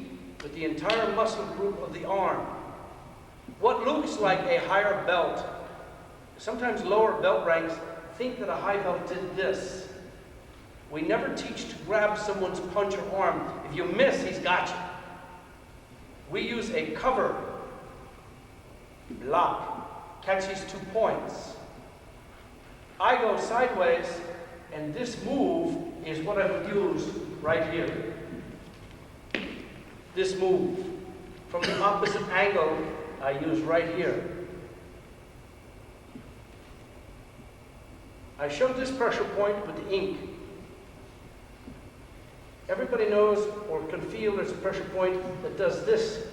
with the entire muscle group of the arm. What looks like a higher belt, sometimes lower belt ranks think that a high belt did this. We never teach to grab someone's punch or arm. If you miss, he's got you. We use a cover, block, catch these 2 points. I go sideways, and this move is what I would use right here. This move from the opposite angle I use right here. I showed this pressure point with the ink. Everybody knows or can feel there's a pressure point that does this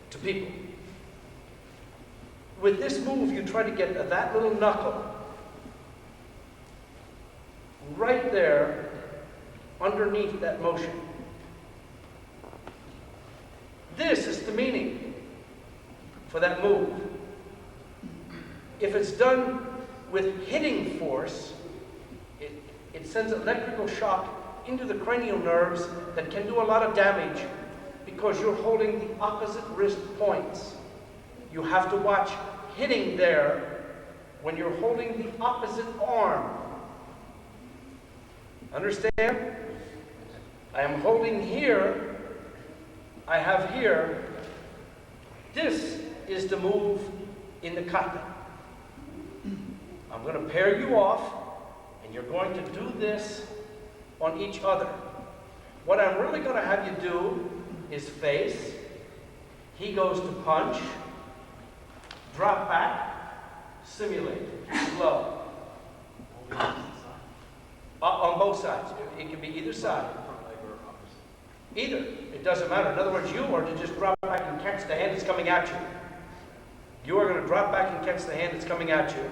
to people. With this move, you try to get that little knuckle right there underneath that motion. This is the meaning for that move. If it's done with hitting force, it sends electrical shock into the cranial nerves that can do a lot of damage because you're holding the opposite wrist points. You have to watch hitting there when you're holding the opposite arm. Understand? I am holding here, I have here. This is the move in the kata. I'm going to pair you off, and you're going to do this on each other. What I'm really going to have you do is face. He goes to punch, drop back, simulate, slow. On both sides. It can be either side. Either. It doesn't matter. In other words, you are to just drop back and catch the hand that's coming at you. You are going to drop back and catch the hand that's coming at you.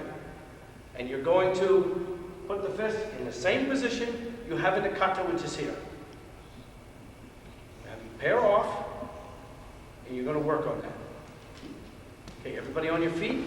And you're going to put the fist in the same position you have in the kata, which is here. Have you pair off, and you're going to work on that. Okay, everybody on your feet?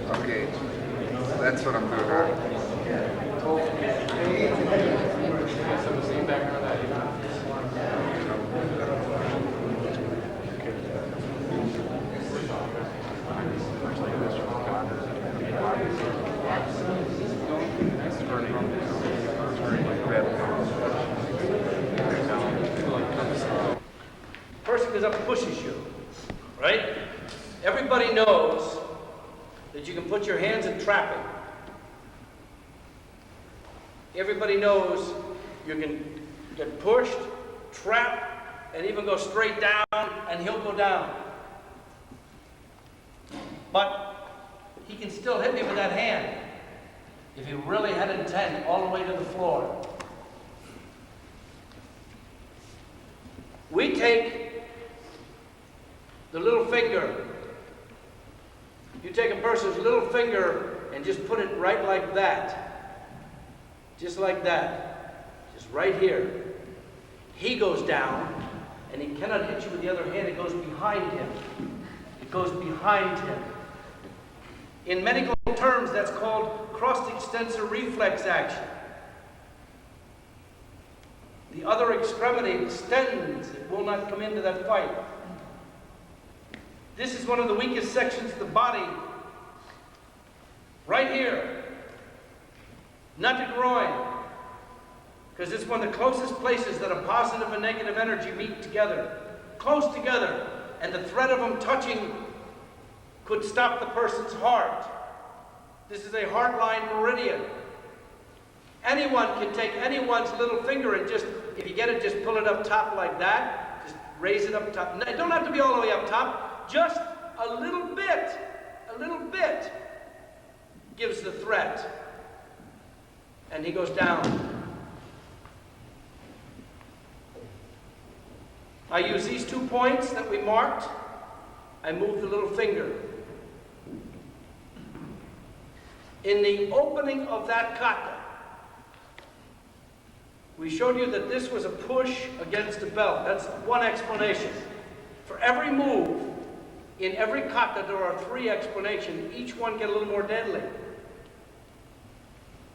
Okay, that's what I'm doing. Person goes up and pushes you, right? Everybody knows that you can put your hands in trapping. Everybody knows you can get pushed, trap, and even go straight down, and he'll go down. But he can still hit me with that hand if he really had intent all the way to the floor. We take the little finger. You take a person's little finger and just put it right like that. Just like that. Just right here. He goes down, and he cannot hit you with the other hand. It goes behind him. It goes behind him. In medical terms, that's called cross-extensor reflex action. The other extremity extends. It will not come into that fight. This is one of the weakest sections of the body. Right here. Not the groin. Because it's one of the closest places that a positive and negative energy meet together. Close together. And the threat of them touching could stop the person's heart. This is a heart-line meridian. Anyone can take anyone's little finger and just, if you get it, just pull it up top like that. Just raise it up top. It don't have to be all the way up top. Just a little bit gives the threat. And he goes down. I use these 2 points that we marked. I move the little finger. In the opening of that kata, we showed you that this was a push against the belt. That's one explanation. For every move, in every kata, there are 3 explanations. Each one get a little more deadly.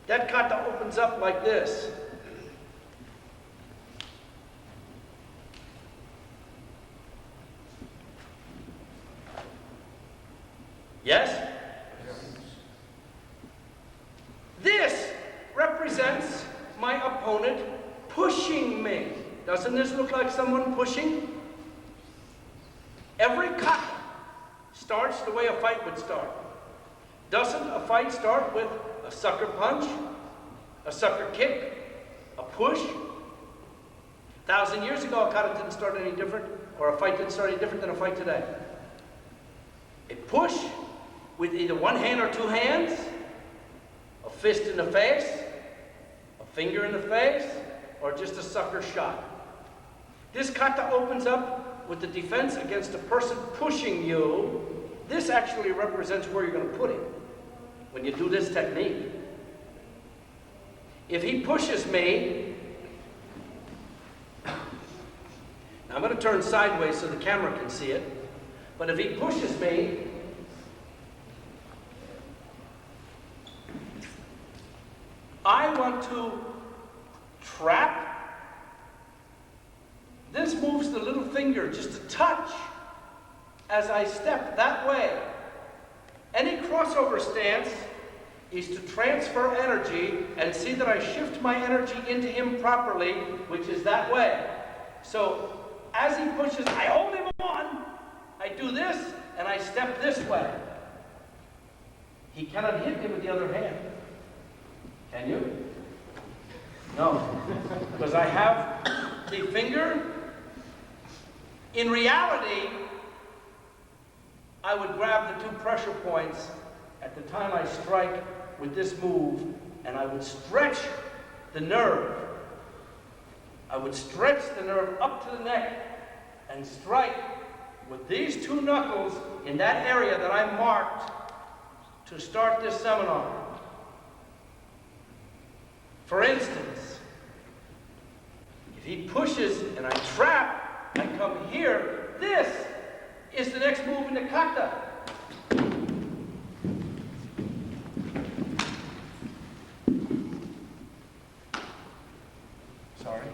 That kata opens up like this. Yes? This represents my opponent pushing me. Doesn't this look like someone pushing? Every kata starts the way a fight would start. Doesn't a fight start with a sucker punch, a sucker kick, a push? 1,000 years ago, a kata didn't start any different, or a fight didn't start any different than a fight today. A push with either one hand or 2 hands, a fist in the face, a finger in the face, or just a sucker shot. This kata opens up with the defense against a person pushing you. This actually represents where you're going to put him when you do this technique. If he pushes me, now I'm going to turn sideways so the camera can see it, but if he pushes me, I want to trap. This moves the little finger just a touch as I step that way. Any crossover stance is to transfer energy and see that I shift my energy into him properly, which is that way. So as he pushes, I hold him on, I do this, and I step this way. He cannot hit me with the other hand. Can you? No, because I have the finger. In reality, I would grab the 2 pressure points at the time I strike with this move, and I would stretch the nerve. I would stretch the nerve up to the neck and strike with these 2 knuckles in that area that I marked to start this seminar. For instance, if he pushes and I trap, I come here, this is the next move in the kata. Sorry.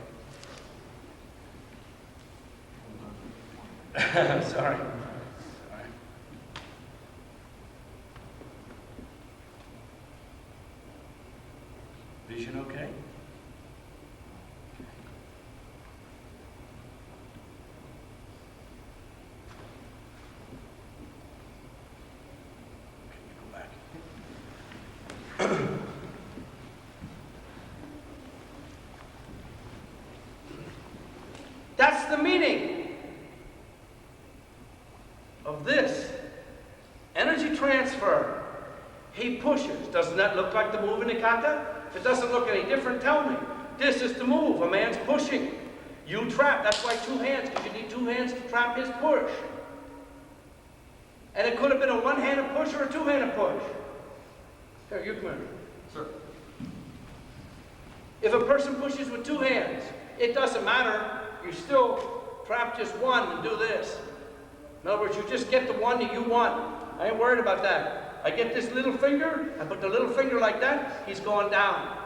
Sorry. Vision okay? That's the meaning of this. Energy transfer. He pushes. Doesn't that look like the move in the kata? If it doesn't look any different, tell me. This is the move. A man's pushing. You trap. That's why 2 hands, because you need 2 hands to trap his push. And it could have been a 1-handed push or a 2-handed push. Here, you come here. Sir. If a person pushes with 2 hands, it doesn't matter. You still trap just one and do this. In other words, you just get the one that you want. I ain't worried about that. I get this little finger, I put the little finger like that, he's going down.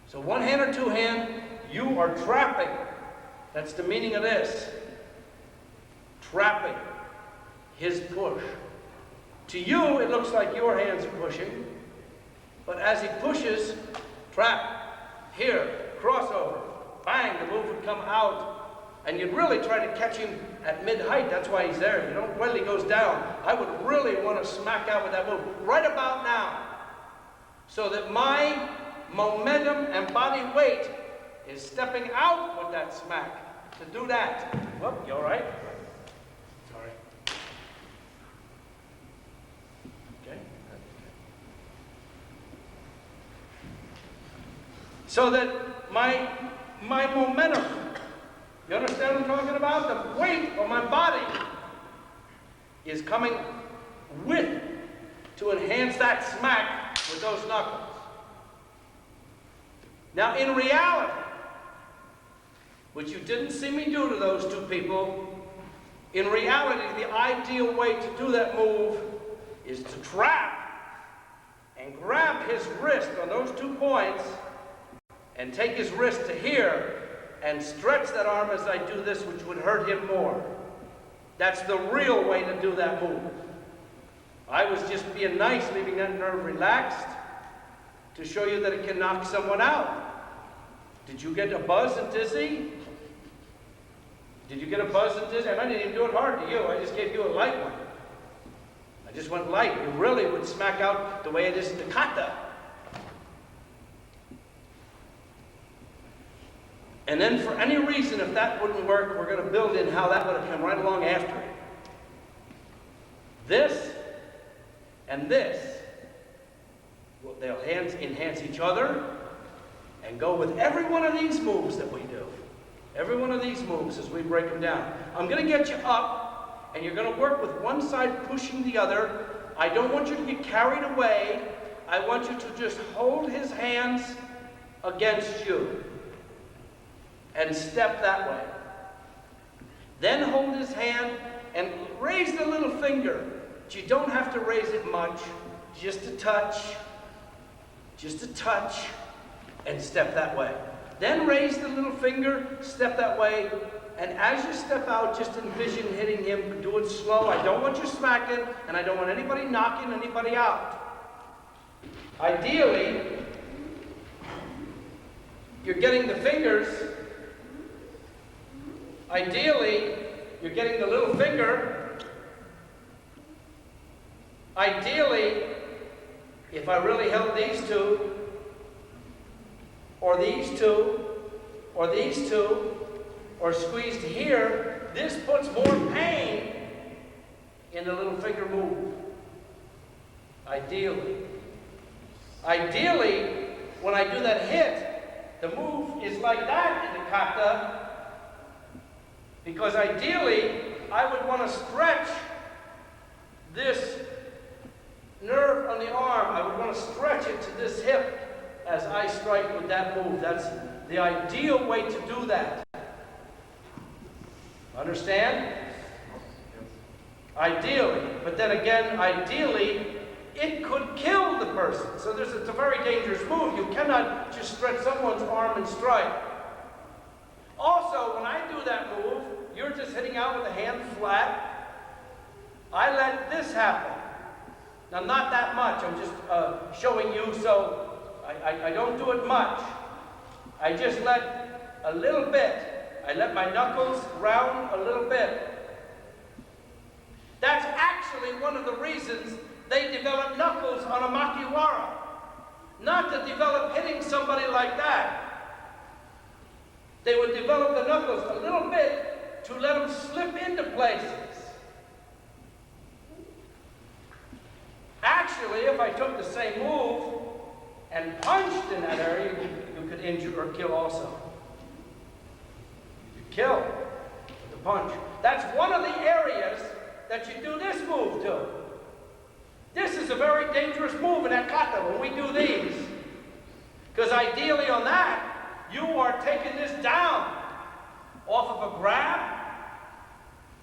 So 1 hand or 2 hand, you are trapping. That's the meaning of this. Trapping his push. To you, it looks like your hands are pushing, but as he pushes, trap, here, crossover, bang, the move would come out, and you'd really try to catch him at mid-height. That's why he's there. You don't wait till he goes down. I would really want to smack out with that move right about now, so that my momentum and body weight is stepping out with that smack to do that. Whoop, you all right? Sorry. Okay. So that my momentum, You understand what I'm talking about? The weight of my body is coming with to enhance that smack with those knuckles. Now, in reality, which you didn't see me do to those two people, in reality, the ideal way to do that move is to trap and grab his wrist on those 2 points and take his wrist to here and stretch that arm as I do this, which would hurt him more. That's the real way to do that move. I was just being nice, leaving that nerve relaxed to show you that it can knock someone out. Did you get a buzz and dizzy? Did you get a buzz and dizzy? And I didn't even do it hard to you. I just gave you a light one. I just went light. You really would smack out the way it is in the kata. And then for any reason, if that wouldn't work, we're going to build in how that would have come right along after it. This and this, well, they'll enhance each other and go with every one of these moves that we do. Every one of these moves as we break them down. I'm going to get you up, and you're going to work with one side pushing the other. I don't want you to get carried away. I want you to just hold his hands against you and step that way. Then hold his hand and raise the little finger. But you don't have to raise it much, just a touch, and step that way. Then raise the little finger, step that way, and as you step out, just envision hitting him, but do it slow. I don't want you smacking, and I don't want anybody knocking anybody out. Ideally, you're getting the fingers. Ideally, you're getting the little finger. Ideally, if I really held these two, or these two, or these two, or squeezed here, this puts more pain in the little finger move. Ideally. Ideally, when I do that hit, the move is like that in the kata, because ideally, I would want to stretch this nerve on the arm. I would want to stretch it to this hip as I strike with that move. That's the ideal way to do that. Understand? Ideally. But then again, ideally, it could kill the person. So it's a very dangerous move. You cannot just stretch someone's arm and strike. Also, when I do that move, you're just hitting out with a hand flat. I let this happen. Now, not that much. I'm just showing you, so I don't do it much. I just let a little bit. I let my knuckles round a little bit. That's actually one of the reasons they develop knuckles on a makiwara. Not to develop hitting somebody like that. They would develop the knuckles a little bit to let them slip into places. Actually, if I took the same move and punched in that area, you could injure or kill also. You could kill with the punch. That's one of the areas that you do this move to. This is a very dangerous move in that kata when we do these. Because ideally on that, you are taking this down off of a grab,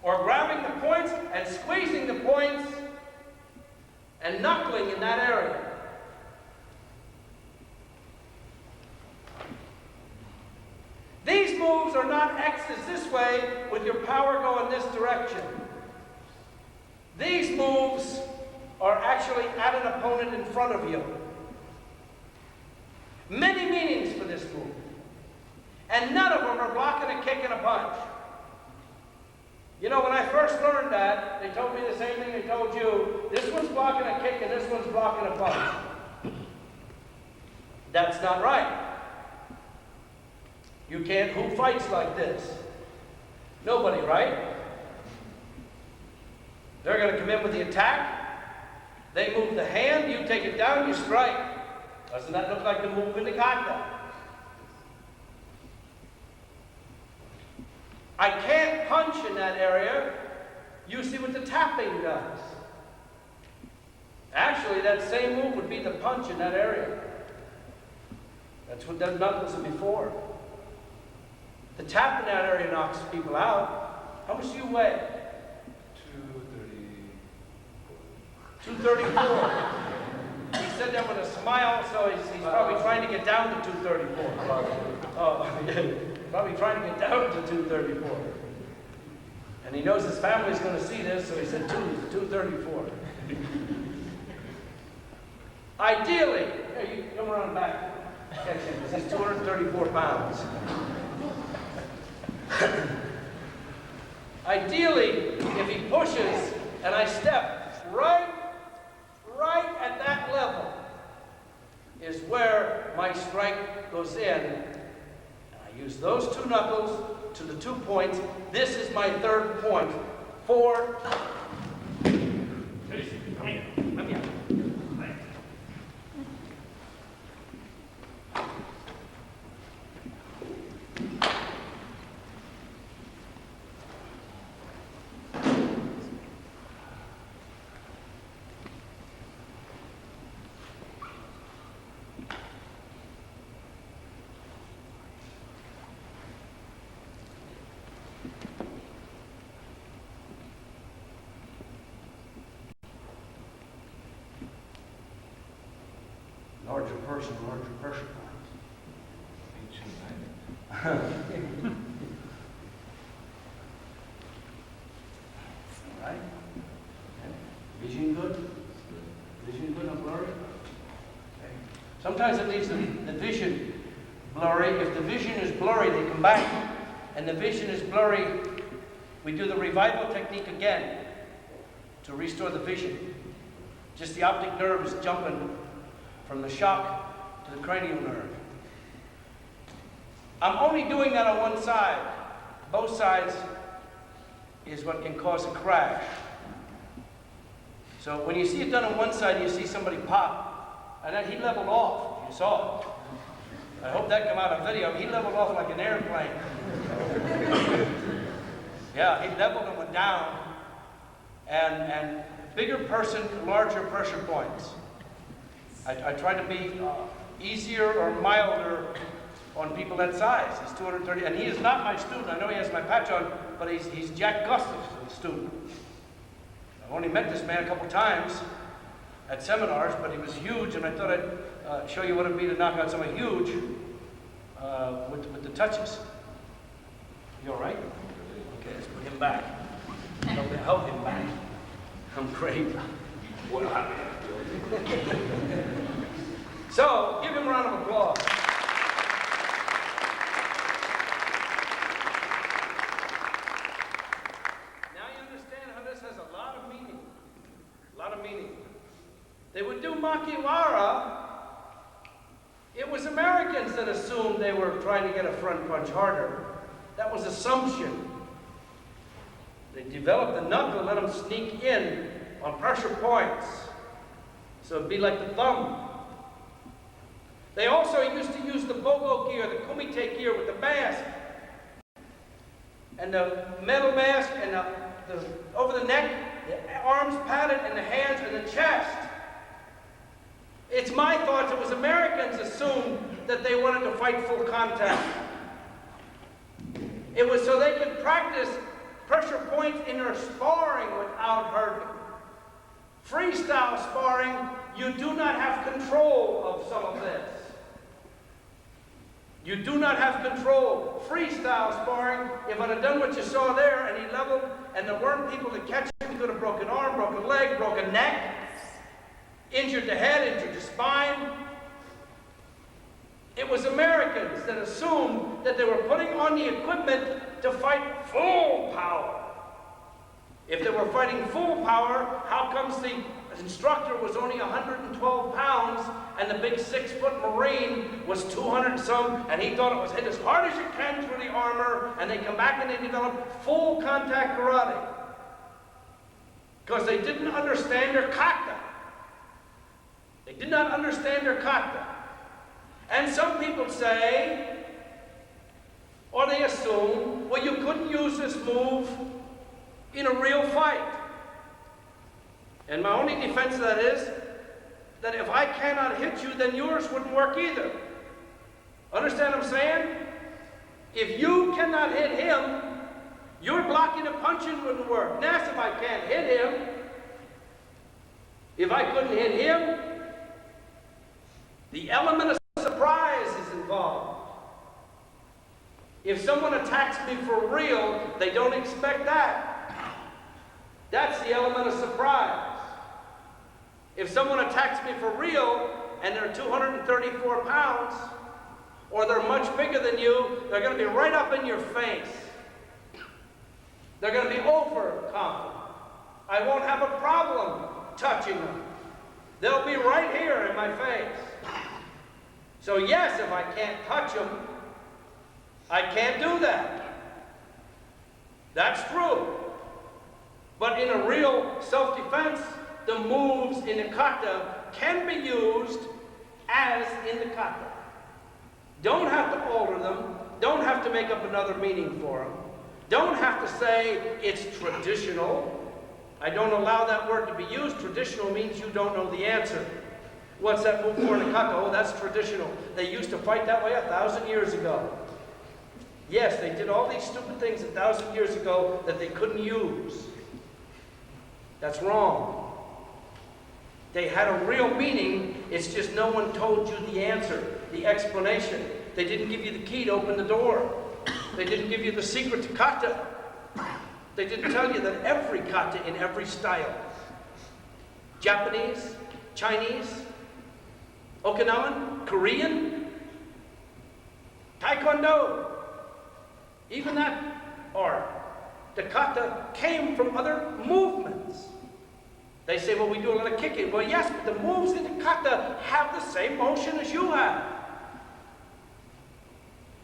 or grabbing the points and squeezing the points and knuckling in that area. These moves are not X's this way with your power going this direction. These moves are actually at an opponent in front of you. Many meanings for this move. And none of them are blocking a kick and a punch. You know, when I first learned that, they told me the same thing they told you. This one's blocking a kick and this one's blocking a punch. That's not right. You can't, who fights like this? Nobody, right? They're going to come in with the attack. They move the hand, you take it down, you strike. Doesn't that look like the move in the kata? I can't punch in that area. You see what the tapping does. Actually, that same move would be the punch in that area. That's what the knuckles are before. The tap in that area knocks people out. How much do you weigh? 234. He said that with a smile, so he's probably trying to get down to 234. Oh, yeah. Probably trying to get down to 234. And he knows his family's going to see this, so he said 234. Ideally, here, you come around back. Catch him, because he's 234 pounds. Ideally, if he pushes and I step right at that level is where my strike goes in. And I use those two knuckles to the 2 points. This is my third point. 4. Come here. Larger person, larger pressure points. All right. Vision good? Vision good, not blurry? Okay. Sometimes it leaves the vision blurry. If the vision is blurry, they come back. And the vision is blurry, we do the revival technique again to restore the vision. Just the optic nerve is jumping from the shock to the cranial nerve. I'm only doing that on one side. Both sides is what can cause a crash. So when you see it done on one side, you see somebody pop, and then he leveled off. You saw it. I hope that came out on video. He leveled off like an airplane. Yeah, he leveled and went down. And bigger person, larger pressure points. I try to be easier or milder on people that size. He's 230, and he is not my student. I know he has my patch on, but he's Jack Gustafson's student. I've only met this man a couple times at seminars, but he was huge, and I thought I'd show you what it would be to knock out someone huge with the touches. You all right? Okay, let's put him back. Help him back. I'm great. Wow. So, give him a round of applause. Now you understand how this has a lot of meaning. A lot of meaning. They would do makiwara. It was Americans that assumed they were trying to get a front punch harder. That was assumption. They developed the knuckle, let them sneak in on pressure points. So it'd be like the thumb. They also used to use the bogo gear, the kumite gear with the mask. And the metal mask and the over the neck, the arms padded, and the hands and the chest. It's my thoughts it was Americans assumed that they wanted to fight full contact. It was so they could practice pressure points in their sparring without hurting. Freestyle sparring, you do not have control of some of this. You do not have control. Freestyle sparring, if I'd have done what you saw there and he leveled and there weren't people to catch him, he could have broken arm, broken leg, broken neck, injured the head, injured the spine. It was Americans that assumed that they were putting on the equipment to fight full power. If they were fighting full power, how comes the instructor was only 112 pounds and the big 6-foot Marine was 200 and some, and he thought it was hit as hard as you can through the armor, and they come back and they develop full contact karate. Because they didn't understand their kata. They did not understand their kata. And some people say, Or they assume, well, you couldn't use this move in a real fight. And my only defense of that is that if I cannot hit you, then yours wouldn't work either. Understand what I'm saying? If you cannot hit him, your blocking and punching wouldn't work. Now, if I can't hit him, if I couldn't hit him, the element of surprise is involved. If someone attacks me for real, they don't expect that. That's the element of surprise. If someone attacks me for real and they're 234 pounds, or they're much bigger than you, they're going to be right up in your face. They're going to be overconfident. I won't have a problem touching them. They'll be right here in my face. So yes, if I can't touch them, I can't do that. That's true. But in a real self-defense, the moves in the kata can be used as in the kata. Don't have to alter them. Don't have to make up another meaning for them. Don't have to say it's traditional. I don't allow that word to be used. Traditional means you don't know the answer. What's that move for in the kata? Oh, that's traditional. They used to fight that way 1,000 years ago. Yes, they did all these stupid things 1,000 years ago that they couldn't use. That's wrong. They had a real meaning, it's just no one told you the answer, the explanation. They didn't give you the key to open the door. They didn't give you the secret to kata. They didn't tell you that every kata in every style, Japanese, Chinese, Okinawan, Korean, Taekwondo, even that art, the kata came from other movements. They say, well, we do a lot of kicking. Well, yes, but the moves in the kata have the same motion as you have.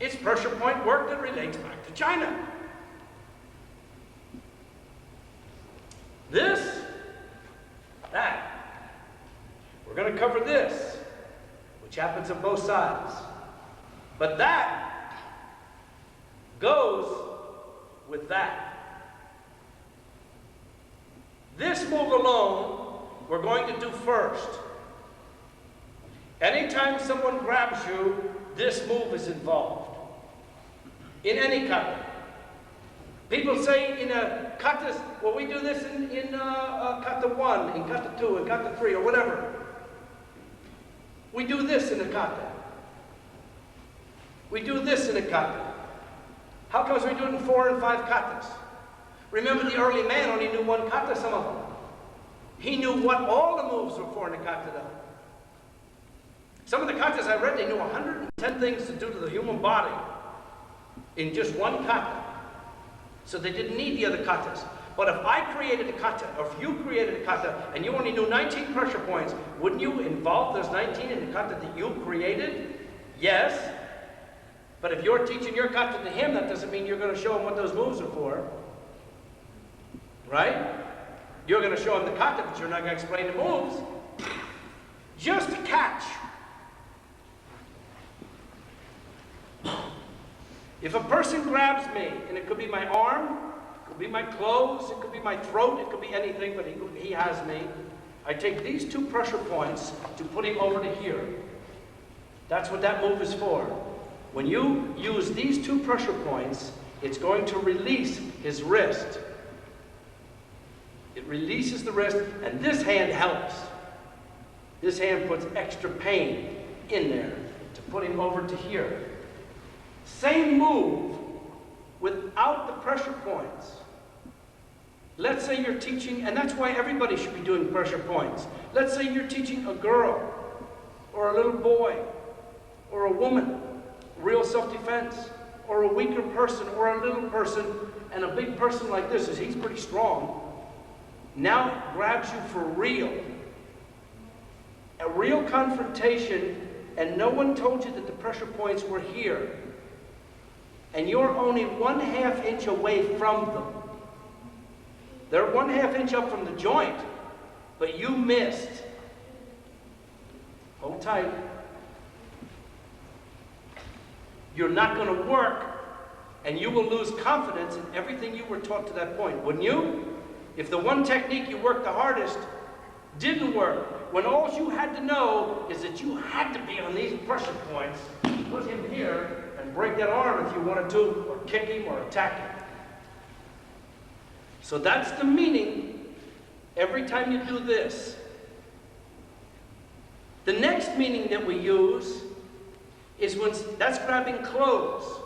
It's pressure point work that relates back to China. This, that. We're going to cover this, which happens on both sides. But that goes with that. This move alone, we're going to do first. Anytime someone grabs you, this move is involved. In any kata. People say in a katas, well, we do this in kata 1, in kata 2, in kata 3, or whatever. We do this in a kata. We do this in a kata. How comes we do it in 4 and 5 katas? Remember, the early man only knew one kata, some of them. He knew what all the moves were for in the kata, though. Some of the katas I read, they knew 110 things to do to the human body in just one kata. So they didn't need the other katas. But if I created a kata, or if you created a kata, and you only knew 19 pressure points, wouldn't you involve those 19 in the kata that you created? Yes. But if you're teaching your kata to him, that doesn't mean you're going to show him what those moves are for. Right? You're going to show him the kata, but you're not going to explain the moves. Just to catch. If a person grabs me, and it could be my arm, it could be my clothes, it could be my throat, it could be anything, but he has me, I take these 2 pressure points to put him over to here. That's what that move is for. When you use these 2 pressure points, it's going to release his wrist. It releases the wrist, and this hand helps. This hand puts extra pain in there to put him over to here. Same move without the pressure points. Let's say you're teaching, and that's why everybody should be doing pressure points. Let's say you're teaching a girl, or a little boy, or a woman, real self-defense, or a weaker person, or a little person, and a big person like this, is he's pretty strong. Now it grabs you for real. A real confrontation, and no one told you that the pressure points were here. And you're only 1/2 inch away from them. They're 1/2 inch up from the joint, but you missed. Hold tight. You're not going to work And you will lose confidence in everything you were taught to that point, wouldn't you? If the one technique you worked the hardest didn't work, when all you had to know is that you had to be on these pressure points, put him here, and break that arm if you wanted to, or kick him or attack him. So that's the meaning every time you do this. The next meaning that we use is when, that's grabbing clothes.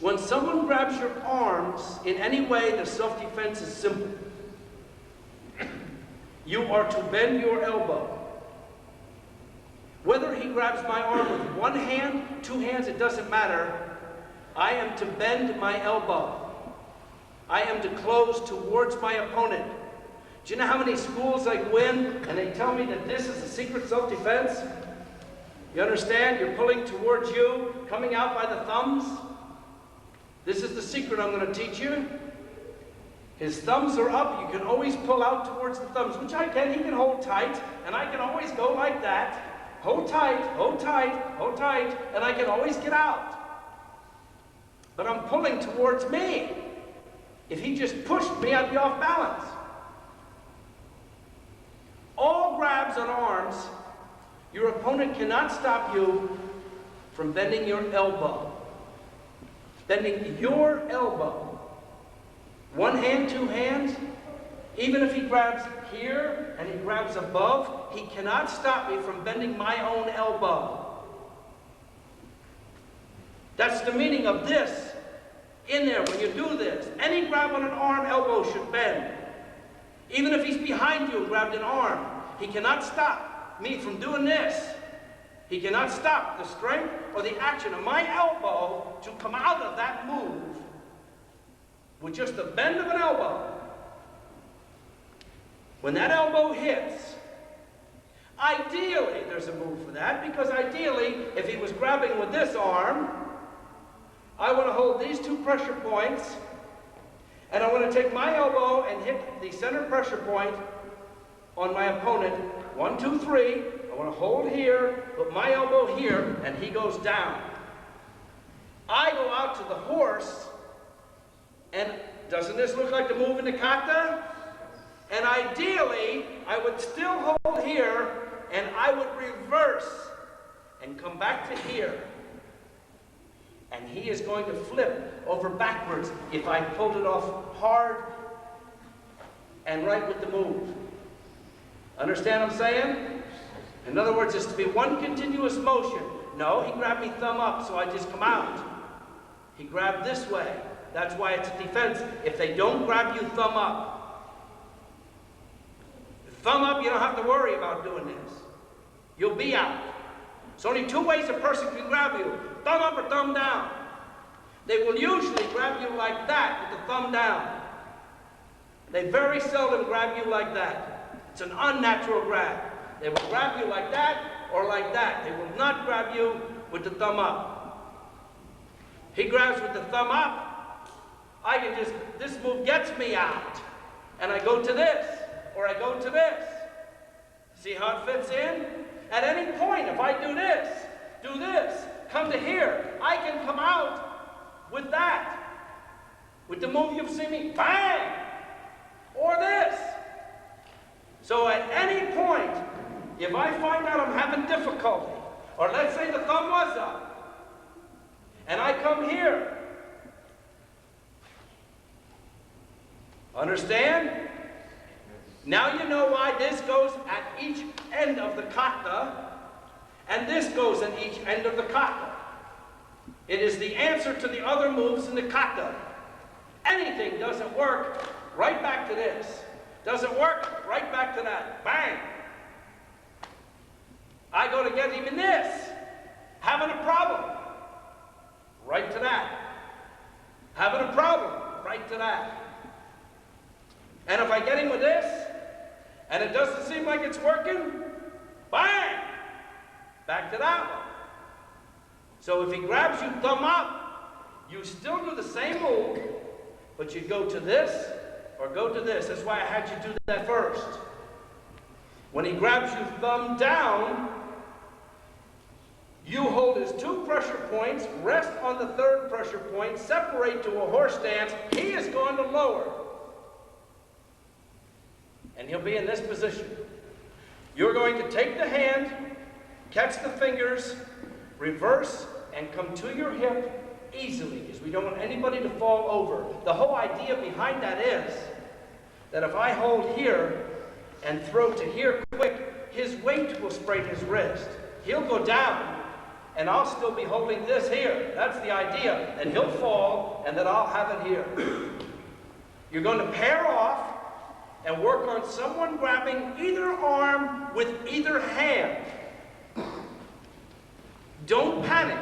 When someone grabs your arms in any way, the self-defense is simple. You are to bend your elbow. Whether he grabs my arm with one hand, two hands, it doesn't matter. I am to bend my elbow. I am to close towards my opponent. Do you know how many schools I go in and they tell me that this is a secret self-defense? You understand? You're pulling towards you, coming out by the thumbs. This is the secret I'm going to teach you. His thumbs are up. You can always pull out towards the thumbs, which I can. He can hold tight, and I can always go like that. Hold tight, hold tight, hold tight, and I can always get out. But I'm pulling towards me. If he just pushed me, I'd be off balance. All grabs on arms, your opponent cannot stop you from bending your elbow. Bending your elbow. One hand, two hands. Even if he grabs here and he grabs above, he cannot stop me from bending my own elbow. That's the meaning of this. In there, when you do this, any grab on an arm, elbow should bend. Even if he's behind you and grabbed an arm, he cannot stop me from doing this. He cannot stop the strength or the action of my elbow to come out of that move with just the bend of an elbow. When that elbow hits, ideally there's a move for that, because ideally, if he was grabbing with this arm, I want to hold these two pressure points, and I want to take my elbow and hit the center pressure point on my opponent. 1, 2, 3. I want to hold here, put my elbow here, and he goes down. I go out to the horse, and doesn't this look like the move in the kata? And ideally, I would still hold here, and I would reverse and come back to here. And he is going to flip over backwards if I pulled it off hard and right with the move. Understand what I'm saying? In other words, it's to be one continuous motion. No, he grabbed me thumb up, so I just come out. He grabbed this way. That's why it's a defense. If they don't grab you thumb up, thumb up, you don't have to worry about doing this. You'll be out. There's only two ways a person can grab you. Thumb up or thumb down. They will usually grab you like that with the thumb down. They very seldom grab you like that. It's an unnatural grab. They will grab you like that or like that. They will not grab you with the thumb up. He grabs with the thumb up. I can just, this move gets me out. And I go to this, or I go to this. See how it fits in? At any point, if I do this, come to here, I can come out with that. With the move you've seen me, bang! Or this. So at any point, if I find out I'm having difficulty, or let's say the thumb was up, and I come here, understand? Now you know why this goes at each end of the kata, and this goes at each end of the kata. It is the answer to the other moves in the kata. Anything doesn't work, right back to this. Doesn't work, right back to that. Bang! I go to get him in this. Having a problem. Right to that. Having a problem. Right to that. And if I get him with this, and it doesn't seem like it's working, bang! Back to that one. So if he grabs you thumb up, you still do the same move, but you go to this or go to this. That's why I had you do that first. When he grabs you thumb down, You hold his 2 pressure points, rest on the 3rd pressure point, separate to a horse stance. He is going to lower. And he'll be in this position. You're going to take the hand, catch the fingers, reverse, and come to your hip easily, because we don't want anybody to fall over. The whole idea behind that is that if I hold here and throw to here quick, his weight will sprain his wrist. He'll go down, and I'll still be holding this here. That's the idea. And he'll fall, and then I'll have it here. You're going to pair off and work on someone grabbing either arm with either hand. Don't panic.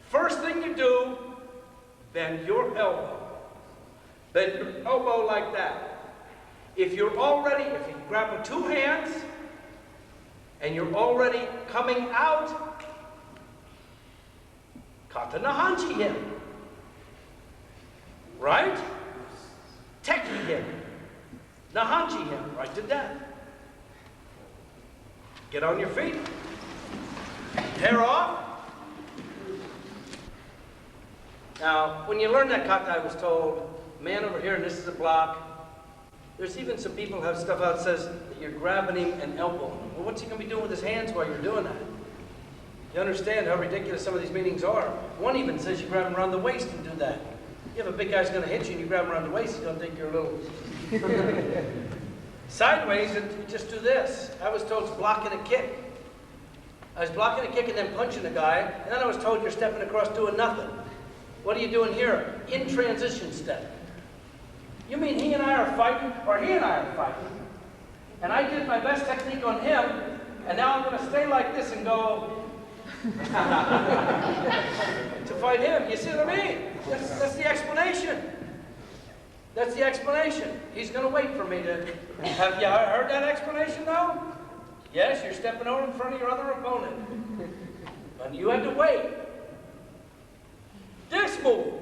First thing you do, bend your elbow. Bend your elbow like that. If you grab with 2 hands, and you're already coming out, Kata Naihanchi him. Right? Teki him. Naihanchi him right to death. Get on your feet. Hair off. Now, when you learn that kata, I was told, man over here, and this is a block. There's even some people have stuff out that says that you're grabbing him and elbowing him. Well, what's he going to be doing with his hands while you're doing that? You understand how ridiculous some of these meanings are. One even says you grab him around the waist and do that. You have a big guy's going to hit you and you grab him around the waist, he's going to think you're a little... Sideways, and you just do this. I was told it's blocking a kick. I was blocking a kick and then punching the guy, and then I was told you're stepping across doing nothing. What are you doing here? In transition step. You mean he and I are fighting, or he and I are fighting, and I did my best technique on him, and now I'm going to stay like this and go to fight him. You see what I mean? That's the explanation. That's the explanation. He's going to wait for me to... Have you heard that explanation, though? Yes, you're stepping over in front of your other opponent. And you had to wait. This move,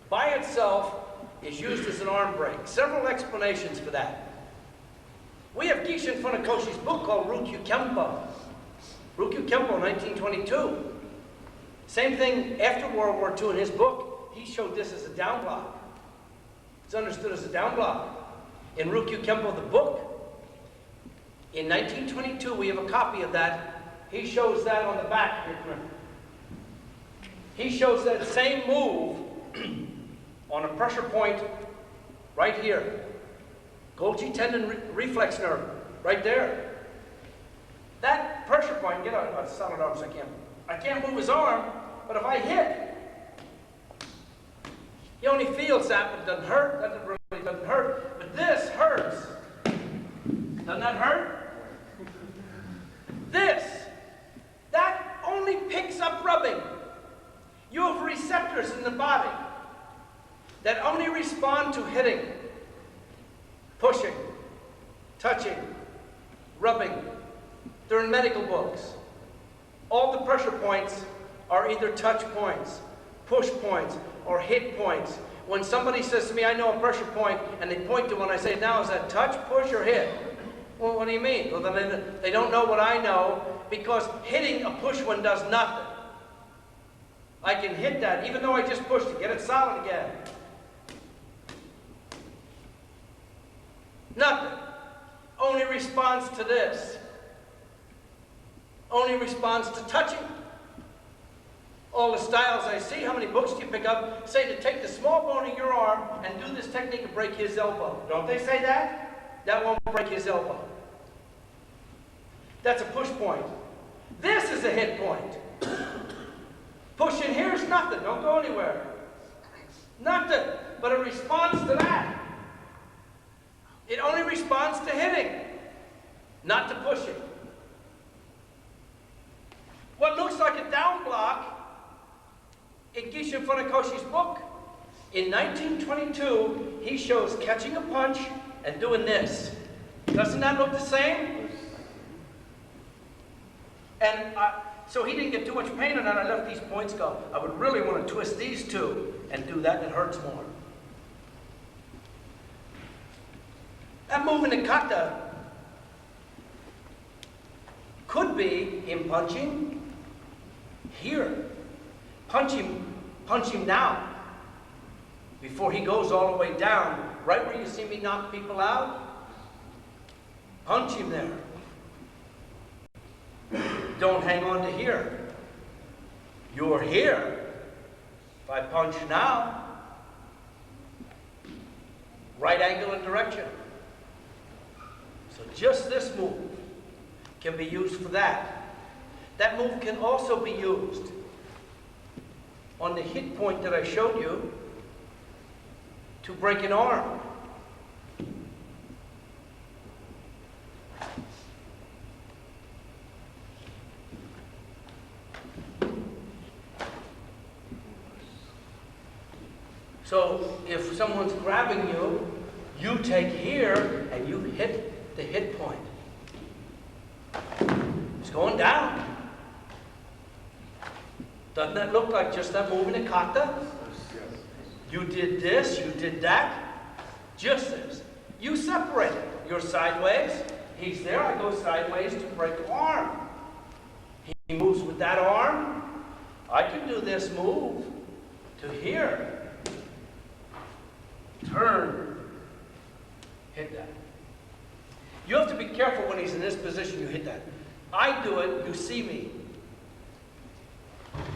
by itself, is used as an arm break. Several explanations for that. We have Gishin Funakoshi's book called Ryukyu Kempo. Ryukyu Kempo, 1922. Same thing after World War II in his book. He showed this as a down block. It's understood as a down block. In Ryukyu Kempo, the book, in 1922, we have a copy of that. He shows that on the back here. He shows that same move on a pressure point right here. Golgi tendon reflex nerve, right there. That pressure point, get on a solid arm so I can't move his arm, but if I hit, he only feels that, but it doesn't hurt. That really doesn't hurt. But this hurts. Doesn't that hurt? That only picks up rubbing. You have receptors in the body that only respond to hitting, pushing, touching, rubbing. They're in medical books. All the pressure points are either touch points, push points, or hit points. When somebody says to me, I know a pressure point, and they point to one, I say, now is that touch, push, or hit? Well, what do you mean? Well, then they don't know what I know, because hitting a push one does nothing. I can hit that, even though I just pushed it, get it solid again. Nothing. Only responds to this. Only responds to touching. All the styles I see, how many books do you pick up, say to take the small bone of your arm and do this technique and break his elbow. Don't they say that? That won't break his elbow. That's a push point. This is a hit point. Push in here is nothing. Don't go anywhere. Nothing. But it responds to that. It only responds to hitting, not to pushing. What looks like a down block in Gishin Funakoshi's book, in 1922, he shows catching a punch and doing this. Doesn't that look the same? And so he didn't get too much pain on that. I let these points go. I would really want to twist these two and do that, and it hurts more. That move in the kata could be him punching, Here. Punch him now. Before he goes all the way down, right where you see me knock people out. Punch him there. Don't hang on to here. You're here. If I punch now, right angle and direction. So just this move can be used for that. That move can also be used on the hit point that I showed you to break an arm. So if someone's grabbing you, you take here and you hit the hit point. It's going down. Doesn't that look like just that move in a kata? You did this, you did that. Just this. You separate it. You're sideways. He's there. I go sideways to break the arm. He moves with that arm. I can do this move to here. Turn. Hit that. You have to be careful when he's in this position, you hit that. I do it, you see me.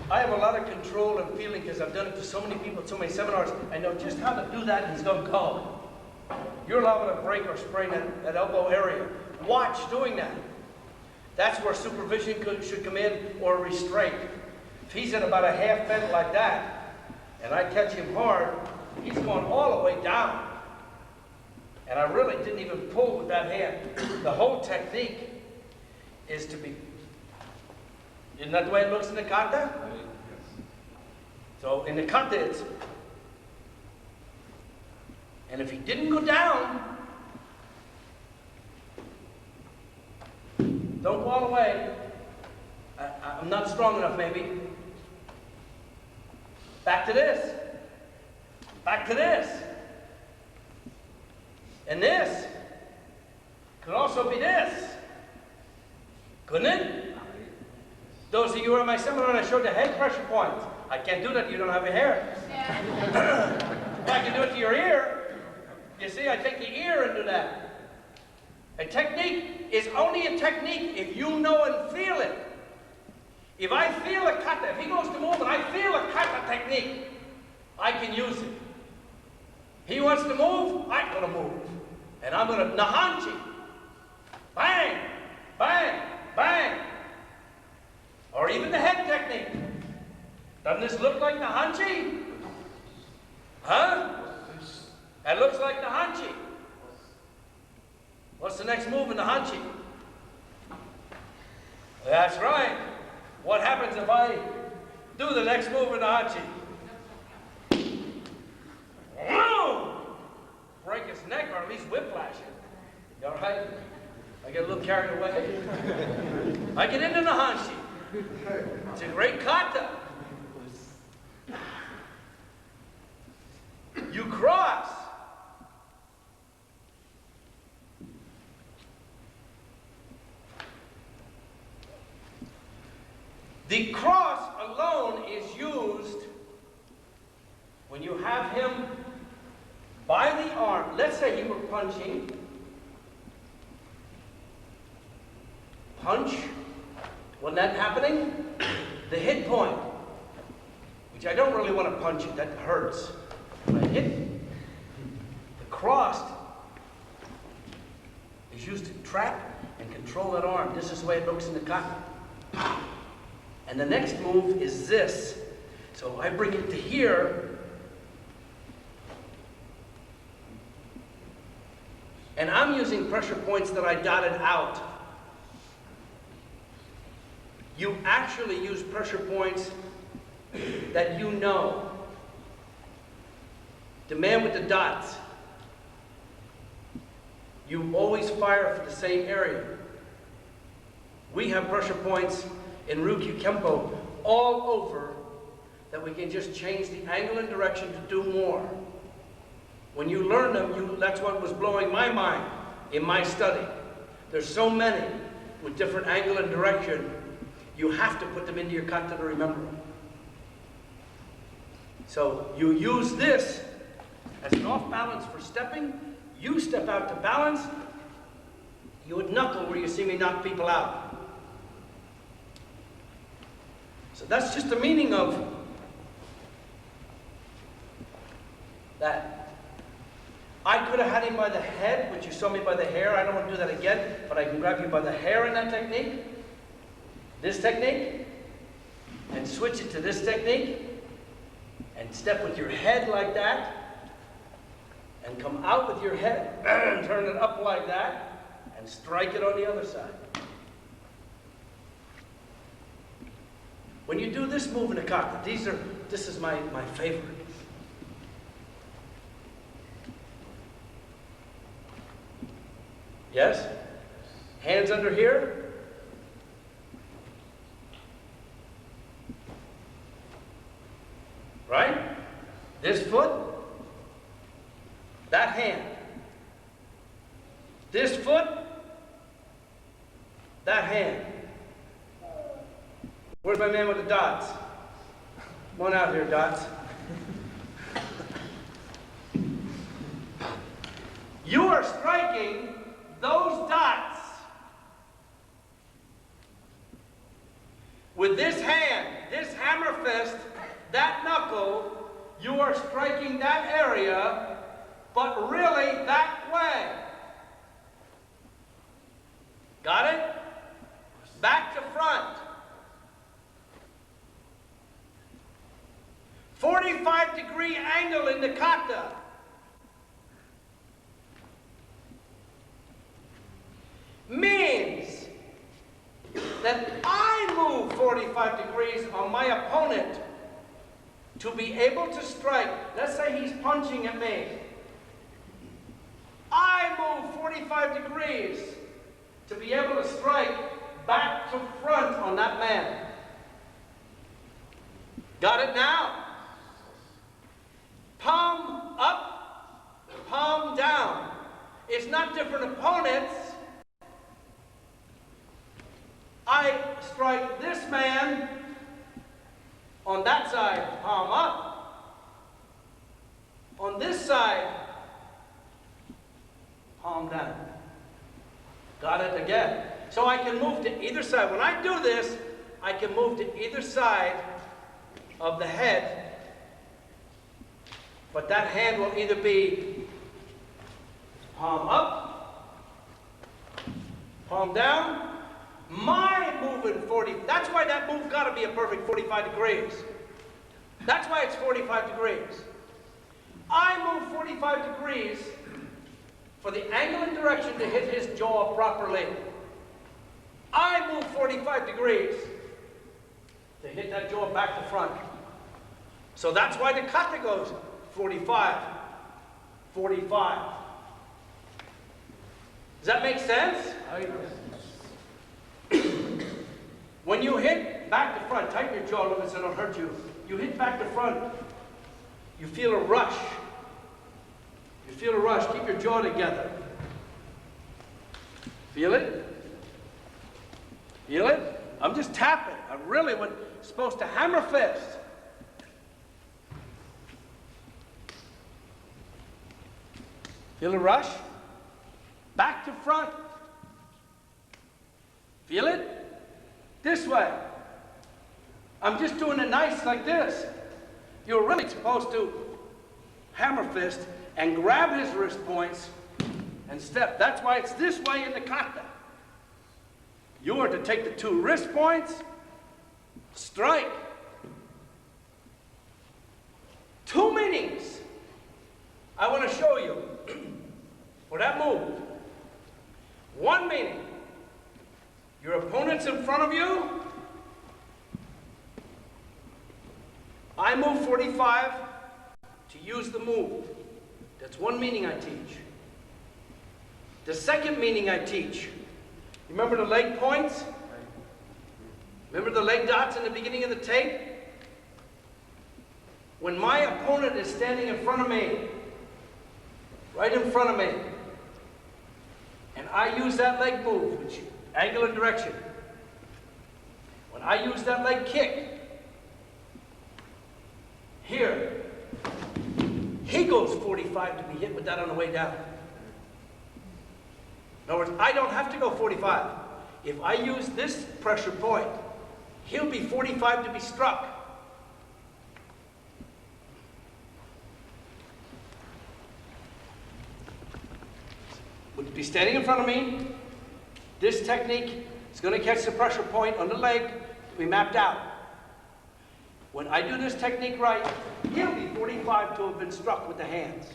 I have a lot of control and feeling because I've done it to so many people, so many seminars. I know just how to do that and he's going to go. You're liable to break or sprain that elbow area. Watch doing that. That's where supervision should come in, or restraint. If he's in about a half bend like that, and I catch him hard, he's going all the way down. And I really didn't even pull with that hand. The whole technique is to be, isn't that the way it looks in the kata? So in the kata it's, and if he didn't go down, don't go all the way. I'm not strong enough maybe. Back to this. Back to this. And this could also be this. Couldn't it? Those of you who were at my seminar and I showed the head pressure points. I can't do that, you don't have a hair. Yeah. If I can do it to your ear, you see, I take the ear and do that. A technique is only a technique if you know and feel it. If I feel a kata, if he goes to move and I feel a kata technique, I can use it. He wants to move, I'm going to move. And I'm going to Naihanchi. Bang, bang, bang. Or even the head technique. Doesn't this look like Naihanchi? Huh? That looks like Naihanchi. What's the next move in Naihanchi? That's right. What happens if I do the next move in Naihanchi? Break his neck or at least whiplash him. You all right? I get a little carried away. I get into Naihanchi. It's a great kata. You cross. The cross alone is used when you have him by the arm. Let's say you were punching. Punch. Wasn't that happening? The hit point, which I don't really want to punch it, that hurts. But I hit. The crossed is used to trap and control that arm. This is the way it looks in the kata. And the next move is this. So I bring it to here. And I'm using pressure points that I dotted out. You actually use pressure points that you know. The man with the dots. You always fire for the same area. We have pressure points in Ryukyu Kempo all over that we can just change the angle and direction to do more. When you learn them, that's what was blowing my mind in my study. There's so many with different angle and direction, You have to put them into your kata to remember them. So you use this as an off balance for stepping. You step out to balance. You would knuckle where you see me knock people out. So that's just the meaning of that. I could have had him by the head, but you saw me by the hair. I don't want to do that again, but I can grab you by the hair in that technique, this technique, and switch it to this technique, and step with your head like that, and come out with your head, and turn it up like that, and strike it on the other side. When you do this move in a kata, this is my favorite. Yes? Hands under here. Right? This foot. That hand. This foot. That hand. Where's my man with the dots? Come on out here, dots. You are striking those dots with this hand, this hammer fist, that knuckle. You are striking that area, but really that way. Got it? Back to front. 45-degree angle in the kata. Means that I move 45 degrees on my opponent to be able to strike. Let's say he's punching at me. I move 45 degrees to be able to strike back to front on that man. Got it now? Palm up, palm down. It's not different opponents. I strike this man on that side, palm up. On this side, palm down. Got it again. So I can move to either side. When I do this, I can move to either side of the head, but that hand will either be palm up, palm down. My moving 40, that's why that move got to be a perfect 45 degrees. That's why it's 45 degrees. I move 45 degrees for the angle and direction to hit his jaw properly. I move 45 degrees to hit that jaw back to front. So that's why the kata goes 45, 45. Does that make sense? When you hit back to front, tighten your jaw a little bit so it don't hurt you. You hit back to front, you feel a rush. You feel a rush. Keep your jaw together. Feel it? Feel it? I'm just tapping. I really was supposed to hammer fist. Feel a rush? Back to front. Feel it? This way. I'm just doing it nice like this. You're really supposed to hammer fist and grab his wrist points and step. That's why it's this way in the kata. You are to take the two wrist points, strike. Two meanings I want to show you for that move. One meaning, your opponent's in front of you. I move 45 to use the move. That's one meaning I teach. The second meaning I teach, remember the leg points? Remember the leg dots in the beginning of the tape? When my opponent is standing in front of me, right in front of me, and I use that leg move, which angle and direction. When I use that leg kick, here, he goes 45 to be hit with that on the way down. In other words, I don't have to go 45. If I use this pressure point, he'll be 45 to be struck. Would be standing in front of me. This technique is going to catch the pressure point on the leg that we mapped out. When I do this technique right, he'll be 45 to have been struck with the hands.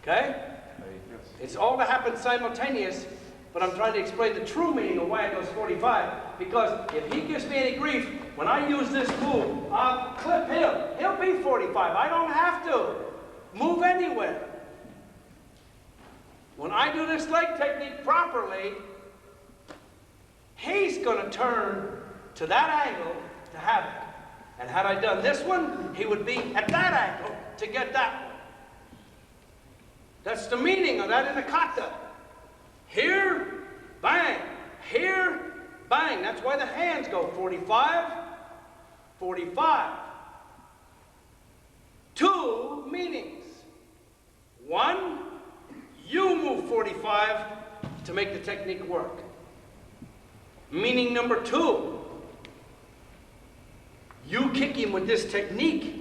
Okay? It's all to happen simultaneous, but I'm trying to explain the true meaning of why it goes 45. Because if he gives me any grief, when I use this move, I'll clip him. He'll be 45. I don't have to move anywhere. When I do this leg technique properly, he's going to turn to that angle to have it. And had I done this one, he would be at that angle to get that one. That's the meaning of that in the kata. Here, bang. Here, bang. That's why the hands go 45, 45. Two meanings. One, you move 45 to make the technique work. Meaning number two, you kick him with this technique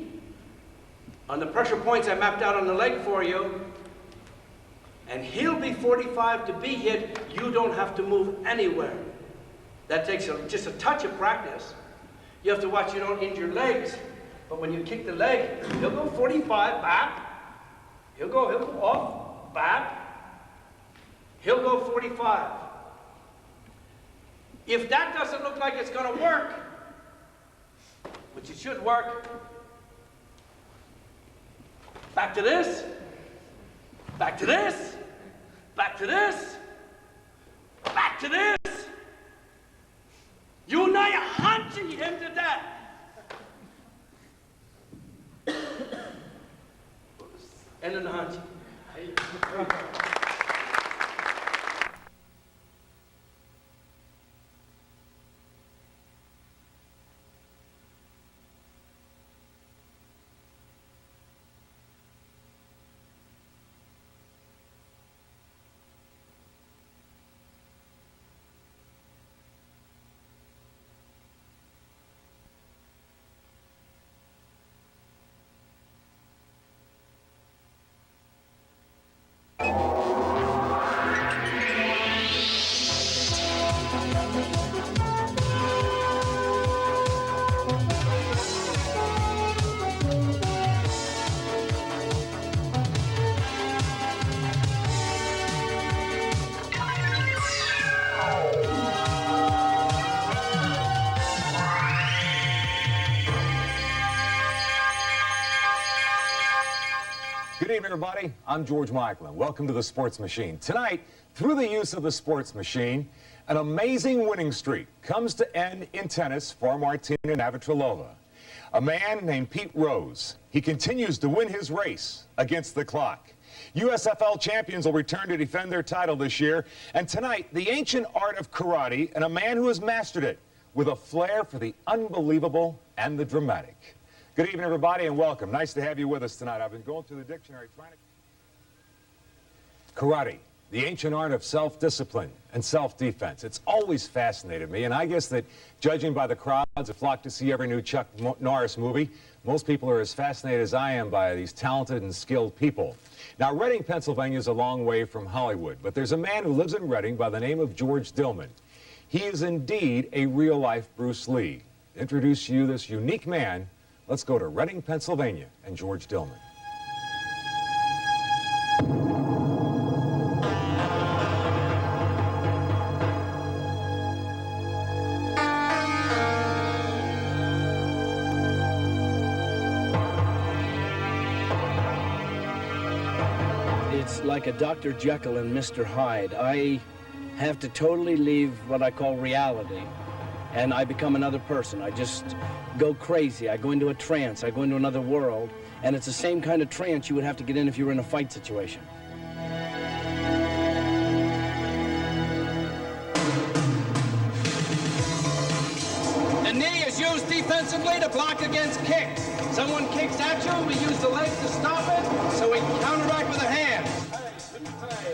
on the pressure points I mapped out on the leg for you, and he'll be 45 to be hit. You don't have to move anywhere. That takes just a touch of practice. You have to watch you don't injure your legs, but when you kick the leg, he'll go 45, bap. He'll go off, bap. He'll go 45. If that doesn't look like it's going to work, which it should work, back to this, back to this, back to this, back to this. You Naihanchi him to death. And the Naihanchi. Good evening, everybody. I'm George Michael, and welcome to the Sports Machine. Tonight, through the use of the Sports Machine, an amazing winning streak comes to end in tennis for Martina Navratilova. A man named Pete Rose. He continues to win his race against the clock. USFL champions will return to defend their title this year. And tonight, the ancient art of karate and a man who has mastered it with a flair for the unbelievable and the dramatic. Good evening, everybody, and welcome. Nice to have you with us tonight. I've been going through the dictionary trying to... Karate, the ancient art of self-discipline and self-defense. It's always fascinated me, and I guess that judging by the crowds that flock to see every new Chuck Norris movie, most people are as fascinated as I am by these talented and skilled people. Now, Reading, Pennsylvania is a long way from Hollywood, but there's a man who lives in Reading by the name of George Dillman. He is indeed a real-life Bruce Lee. To introduce you this unique man, let's go to Reading, Pennsylvania, and George Dillman. It's like a Dr. Jekyll and Mr. Hyde. I have to totally leave what I call reality, and I become another person. I just go crazy. I go into a trance. I go into another world, and it's the same kind of trance you would have to get in if you were in a fight situation. defensively to block against kicks. Someone kicks at you, we use the legs to stop it, so we counteract with the hands.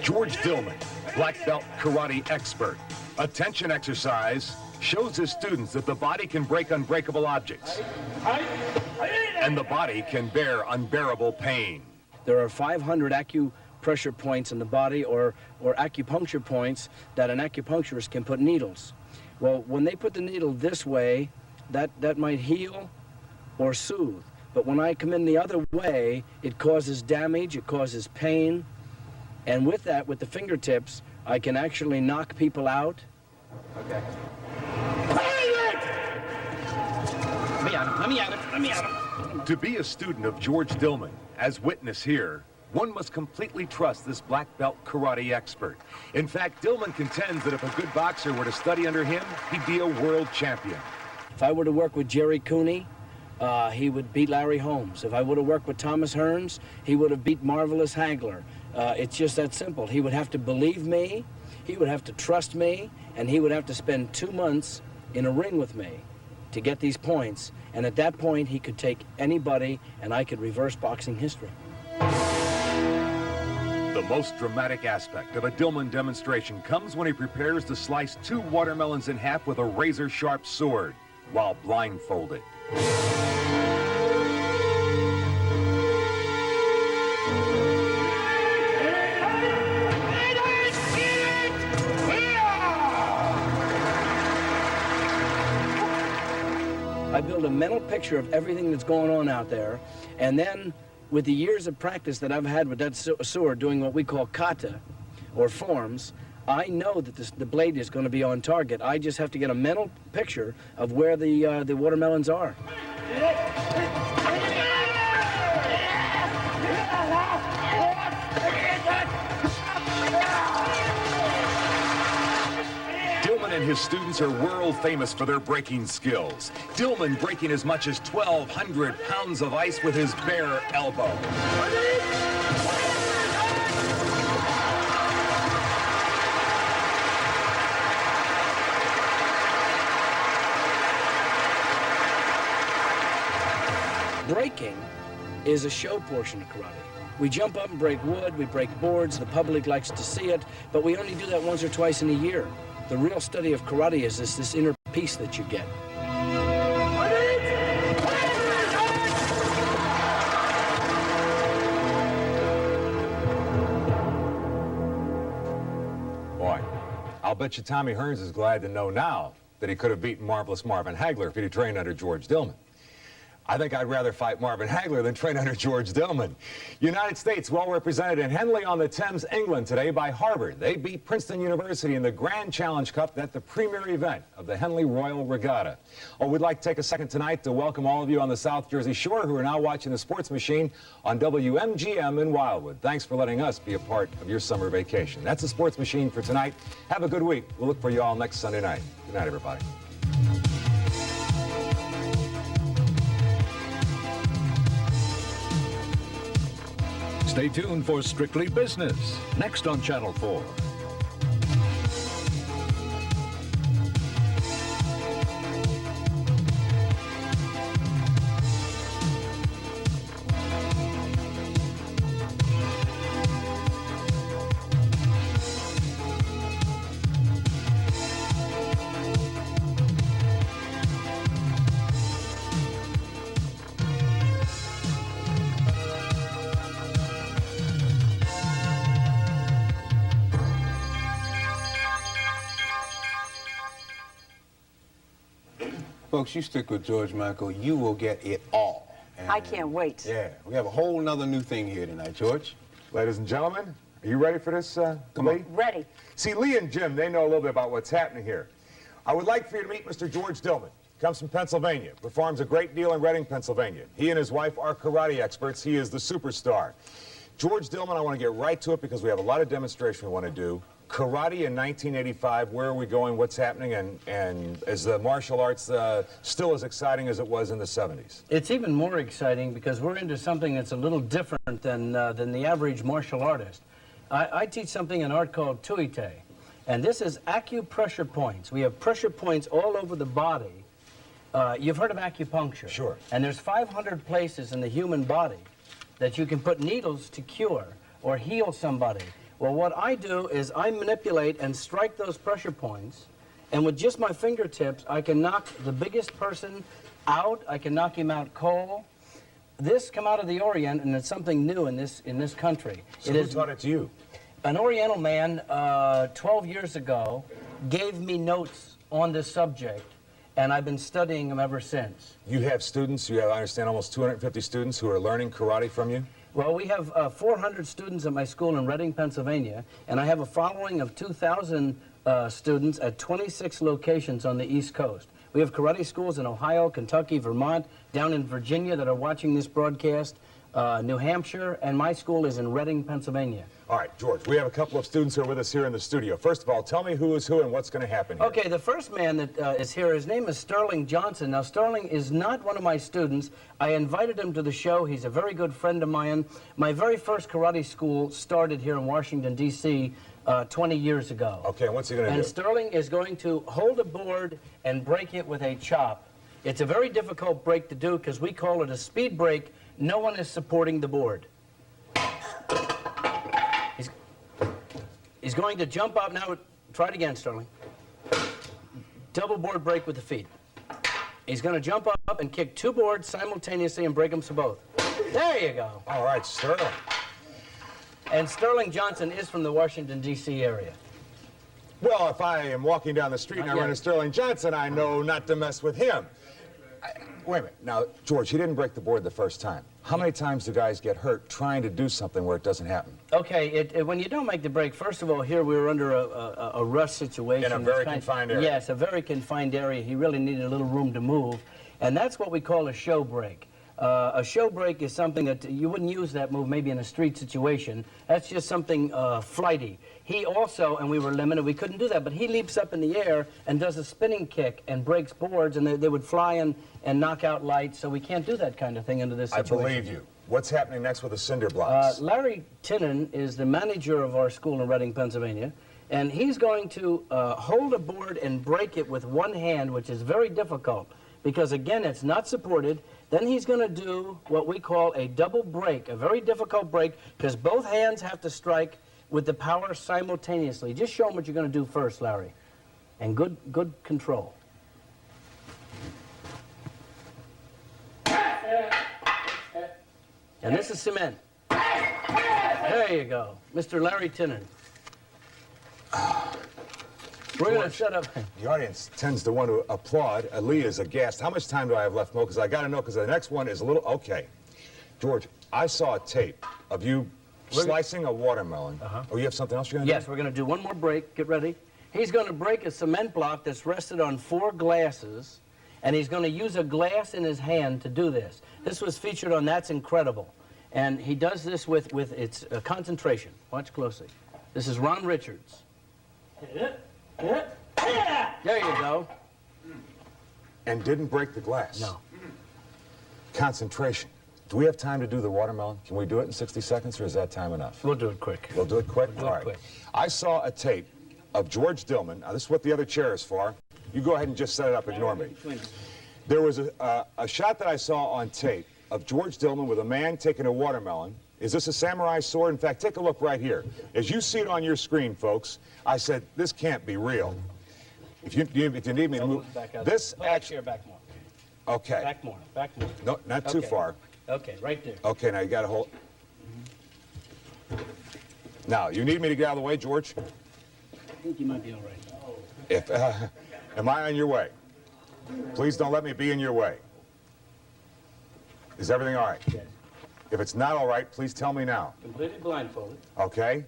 George Dillman, black belt karate expert. Attention exercise shows his students that the body can break unbreakable objects. And the body can bear unbearable pain. There are 500 acupressure points in the body or acupuncture points that an acupuncturist can put needles. Well, when they put the needle this way, that might heal or soothe. But when I come in the other way, it causes damage, it causes pain. And with that, with the fingertips, I can actually knock people out. Okay. Let me at him. To be a student of George Dillman, as witness here, one must completely trust this black belt karate expert. In fact, Dillman contends that if a good boxer were to study under him, he'd be a world champion. If I were to work with Jerry Cooney, he would beat Larry Holmes. If I would have worked with Thomas Hearns, he would have beat Marvelous Hagler. It's just that simple. He would have to believe me, he would have to trust me, and he would have to spend 2 months in a ring with me to get these points. And at that point, he could take anybody, and I could reverse boxing history. The most dramatic aspect of a Dillman demonstration comes when he prepares to slice 2 watermelons in half with a razor-sharp sword while blindfolded. I build a mental picture of everything that's going on out there, and then with the years of practice that I've had with that sword doing what we call kata, or forms, I know that the blade is going to be on target. I just have to get a mental picture of where the watermelons are. Dillman and his students are world famous for their breaking skills. Dillman breaking as much as 1,200 pounds of ice with his bare elbow. Breaking is a show portion of karate. We jump up and break wood, we break boards, the public likes to see it, but we only do that once or twice in a year. The real study of karate is this inner peace that you get. Boy, I'll bet you Tommy Hearns is glad to know now that he could have beaten Marvelous Marvin Hagler if he'd trained under George Dillman. I think I'd rather fight Marvin Hagler than train under George Dillman. United States well represented in Henley-on-the-Thames, England today by Harvard. They beat Princeton University in the Grand Challenge Cup at the premier event of the Henley Royal Regatta. Oh, we'd like to take a second tonight to welcome all of you on the South Jersey Shore who are now watching the Sports Machine on WMGM in Wildwood. Thanks for letting us be a part of your summer vacation. That's the Sports Machine for tonight. Have a good week. We'll look for you all next Sunday night. Good night, everybody. Stay tuned for Strictly Business, next on Channel 4. Folks, you stick with George Michael, you will get it all. And I can't wait. yeah, we have a whole nother new thing here tonight, George. Ladies and gentlemen, are you ready for this, Come Lee? on. Ready. See, Lee and Jim, they know a little bit about what's happening here. I would like for you to meet Mr. George Dillman. Comes from Pennsylvania, performs a great deal in Reading, Pennsylvania. He and his wife are karate experts. He is the superstar. George Dillman, I want to get right to it because we have a lot of demonstration we want to do. Karate in 1985, where are we going, what's happening, and is the martial arts still as exciting as it was in the 70s? It's even more exciting because we're into something that's a little different than the average martial artist. I teach something in art called tuite, and this is acupressure points. We have pressure points all over the body, You've heard of acupuncture. Sure. And there's 500 places in the human body that you can put needles to cure or heal somebody. Well, what I do is I manipulate and strike those pressure points, and with just my fingertips, I can knock the biggest person out. I can knock him out cold. This come out of the Orient, and it's something new in this country. So who taught it to you? An Oriental man 12 years ago gave me notes on this subject, and I've been studying them ever since. You have students, you have, I understand, almost 250 students who are learning karate from you? Well, we have 400 students at my school in Reading, Pennsylvania, and I have a following of 2,000 students at 26 locations on the East Coast. We have karate schools in Ohio, Kentucky, Vermont, down in Virginia that are watching this broadcast, New Hampshire, and my school is in Reading, Pennsylvania. All right, George, we have a couple of students who are with us here in the studio. First of all, tell me who is who and what's going to happen here. Okay, the first man that is here, his name is Sterling Johnson. Now, Sterling is not one of my students. I invited him to the show. He's a very good friend of mine. My very first karate school started here in Washington, D.C. 20 years ago. Okay, and what's he going to do? And Sterling is going to hold a board and break it with a chop. It's a very difficult break to do because we call it a speed break. No one is supporting the board. He's going to jump up. Now, try it again, Sterling. Double board break with the feet. He's going to jump up and kick two boards simultaneously and break them to both. There you go. All right, Sterling. And Sterling Johnson is from the Washington, D.C. area. Well, if I am walking down the street and I run into Sterling Johnson, I know not to mess with him. Wait a minute. Now, George, he didn't break the board the first time. How many times do guys get hurt trying to do something where it doesn't happen? Okay, when you don't make the break, first of all, here we were under a rush situation. In a very confined area. Yes, a very confined area. He really needed a little room to move. And that's what we call a show break. A show break is something that you wouldn't use that move maybe in a street situation. That's just something flighty. He also, and we were limited, we couldn't do that, but he leaps up in the air and does a spinning kick and breaks boards, and they would fly and knock out lights, so we can't do that kind of thing under this situation. I believe you. What's happening next with the cinder blocks? Larry Tinnen is the manager of our school in Reading, Pennsylvania, and he's going to hold a board and break it with one hand, which is very difficult, because again, it's not supported. Then he's going to do what we call a double break, a very difficult break, because both hands have to strike with the power simultaneously. Just show him what you're going to do first, Larry. And good control. And this is cement. There you go. Mr. Larry Tinnen. We're going to shut up. The audience tends to want to applaud. Ali is aghast. How much time do I have left, Mo? Because I got to know, because the next one is a little... Okay. George, I saw a tape of you slicing a watermelon. Oh, you have something else you're going to do? Yes, we're going to do one more break. Get ready. He's going to break a cement block that's rested on 4 glasses, and he's going to use a glass in his hand to do this. This was featured on That's Incredible. And he does this with its concentration. Watch closely. This is Ron Richards. There you go. And didn't break the glass? No. Concentration. Do we have time to do the watermelon? Can we do it in 60 seconds, or is that time enough? We'll do it quick. We'll do it quick? We'll do All it right. quick. I saw a tape of George Dillman. Now, this is what the other chair is for. You go ahead and just set it up. Ignore me. There was a shot that I saw on tape of George Dillman with a man taking a watermelon. Is this a samurai sword? In fact, take a look right here. As you see it on your screen, folks, I said, this can't be real. If you need me to move... This actually... Back more. Okay. Back more. Back more. No, not too far. Okay, right there. Okay, now you got to hold... Now, you need me to get out of the way, George? I think you might be all right. If, am I on your way? Please don't let me be in your way. Is everything all right? Yes. If it's not all right, please tell me now. Completely blindfolded. Okay?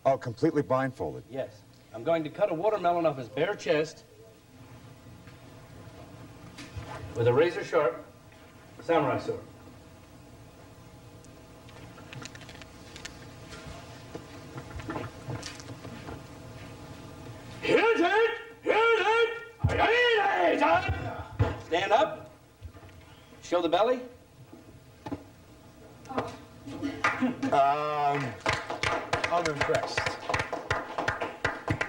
Oh, completely blindfolded. Yes. I'm going to cut a watermelon off his bare chest with a razor-sharp samurai sword. Stand up. Show the belly. I'm impressed.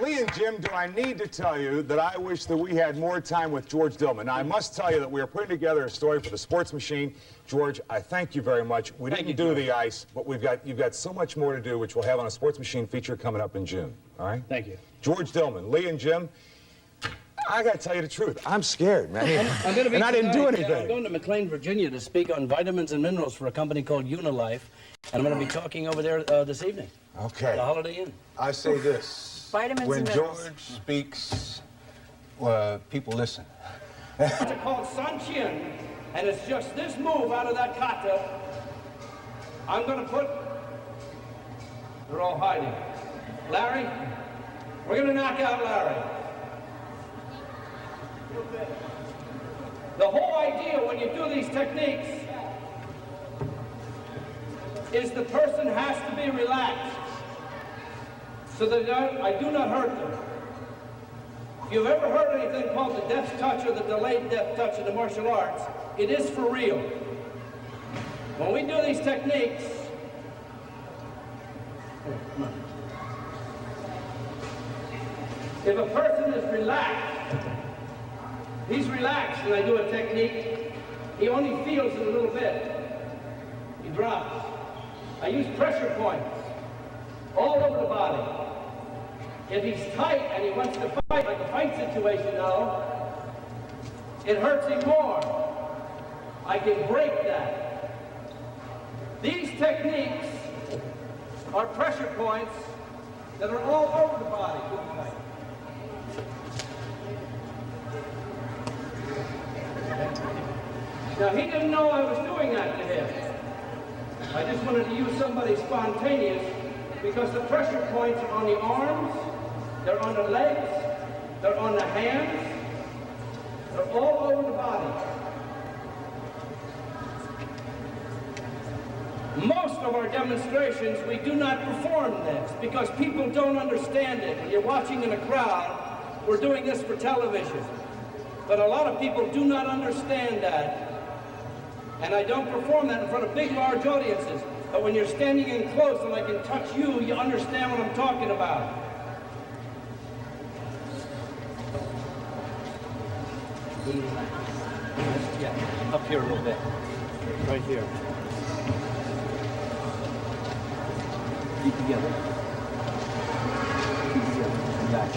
Lee and Jim, do I need to tell you that I wish that we had more time with George Dillman? Now, I must tell you that we are putting together a story for the Sports Machine. George, I thank you very much. We didn't do the ice, but you've got so much more to do, which we'll have on a Sports Machine feature coming up in June. All right? Thank you. George Dillman, Lee and Jim, I got to tell you the truth. I'm scared, man. I'm going to be and I didn't do I'm anything. going to McLean, Virginia to speak on vitamins and minerals for a company called Unilife. And I'm going to be talking over there this evening. Okay. The Holiday Inn. I say this. Vitamins when and minerals. George speaks, people listen. It's called Sanchin, and it's just this move out of that kata. I'm going to put... They're all hiding. Larry, we're going to knock out Larry. The whole idea when you do these techniques is the person has to be relaxed so that I do not hurt them. If you've ever heard anything called the death touch or the delayed death touch in the martial arts, it is for real. When we do these techniques, if a person is relaxed, he's relaxed and I do a technique, he only feels it a little bit. He drops. I use pressure points all over the body. If he's tight and he wants to fight, like a fight situation now, it hurts him more. I can break that. These techniques are pressure points that are all over the body. Now, he didn't know I was doing that to him. I just wanted to use somebody spontaneous because the pressure points are on the arms, they're on the legs, they're on the hands, they're all over the body. Most of our demonstrations, we do not perform this because people don't understand it. When you're watching in a crowd, we're doing this for television. But a lot of people do not understand that. And I don't perform that in front of big, large audiences. But when you're standing in close and I can touch you, you understand what I'm talking about. Yeah, up here a little bit. Right here. Keep together. Keep together. Relax.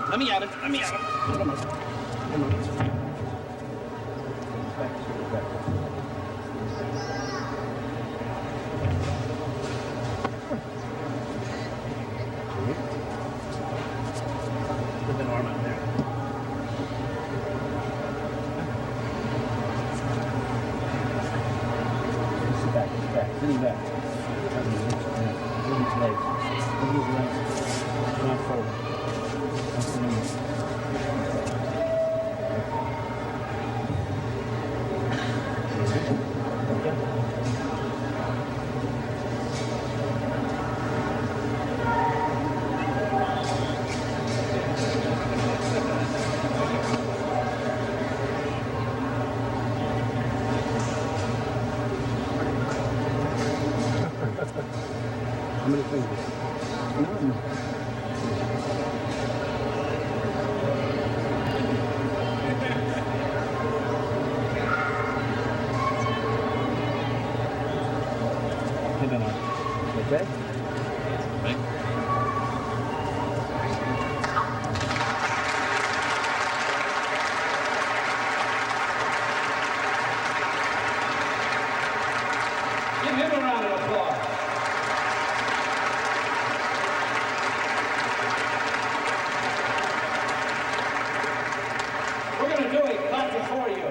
Let me at it. Let me at it. Come on. Come on. Back. Put an arm out there. Sit back. Sitting back. Move his legs. Move his legs. Not forward. How many fingers? None. Okay? Right. Give him a round of applause. We're going to do a kata for you.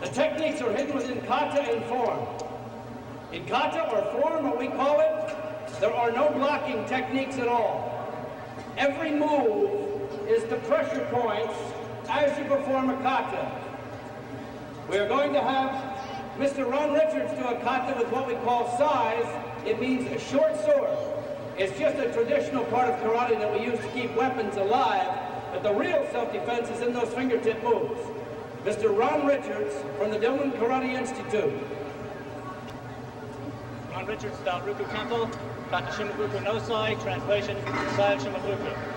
The techniques are hidden within kata and form. In kata or form, what we call it, There are no blocking techniques at all. Every move is the pressure points as you perform a kata. We are going to have Mr. Ron Richards do a kata with what we call size. It means a short sword. It's just a traditional part of karate that we use to keep weapons alive, but the real self-defense is in those fingertip moves. Mr. Ron Richards from the Dillman Karate Institute. Ron Richards style Ruku Temple, Kata Shimabuku no Sai, translation, Sai Shimabuku.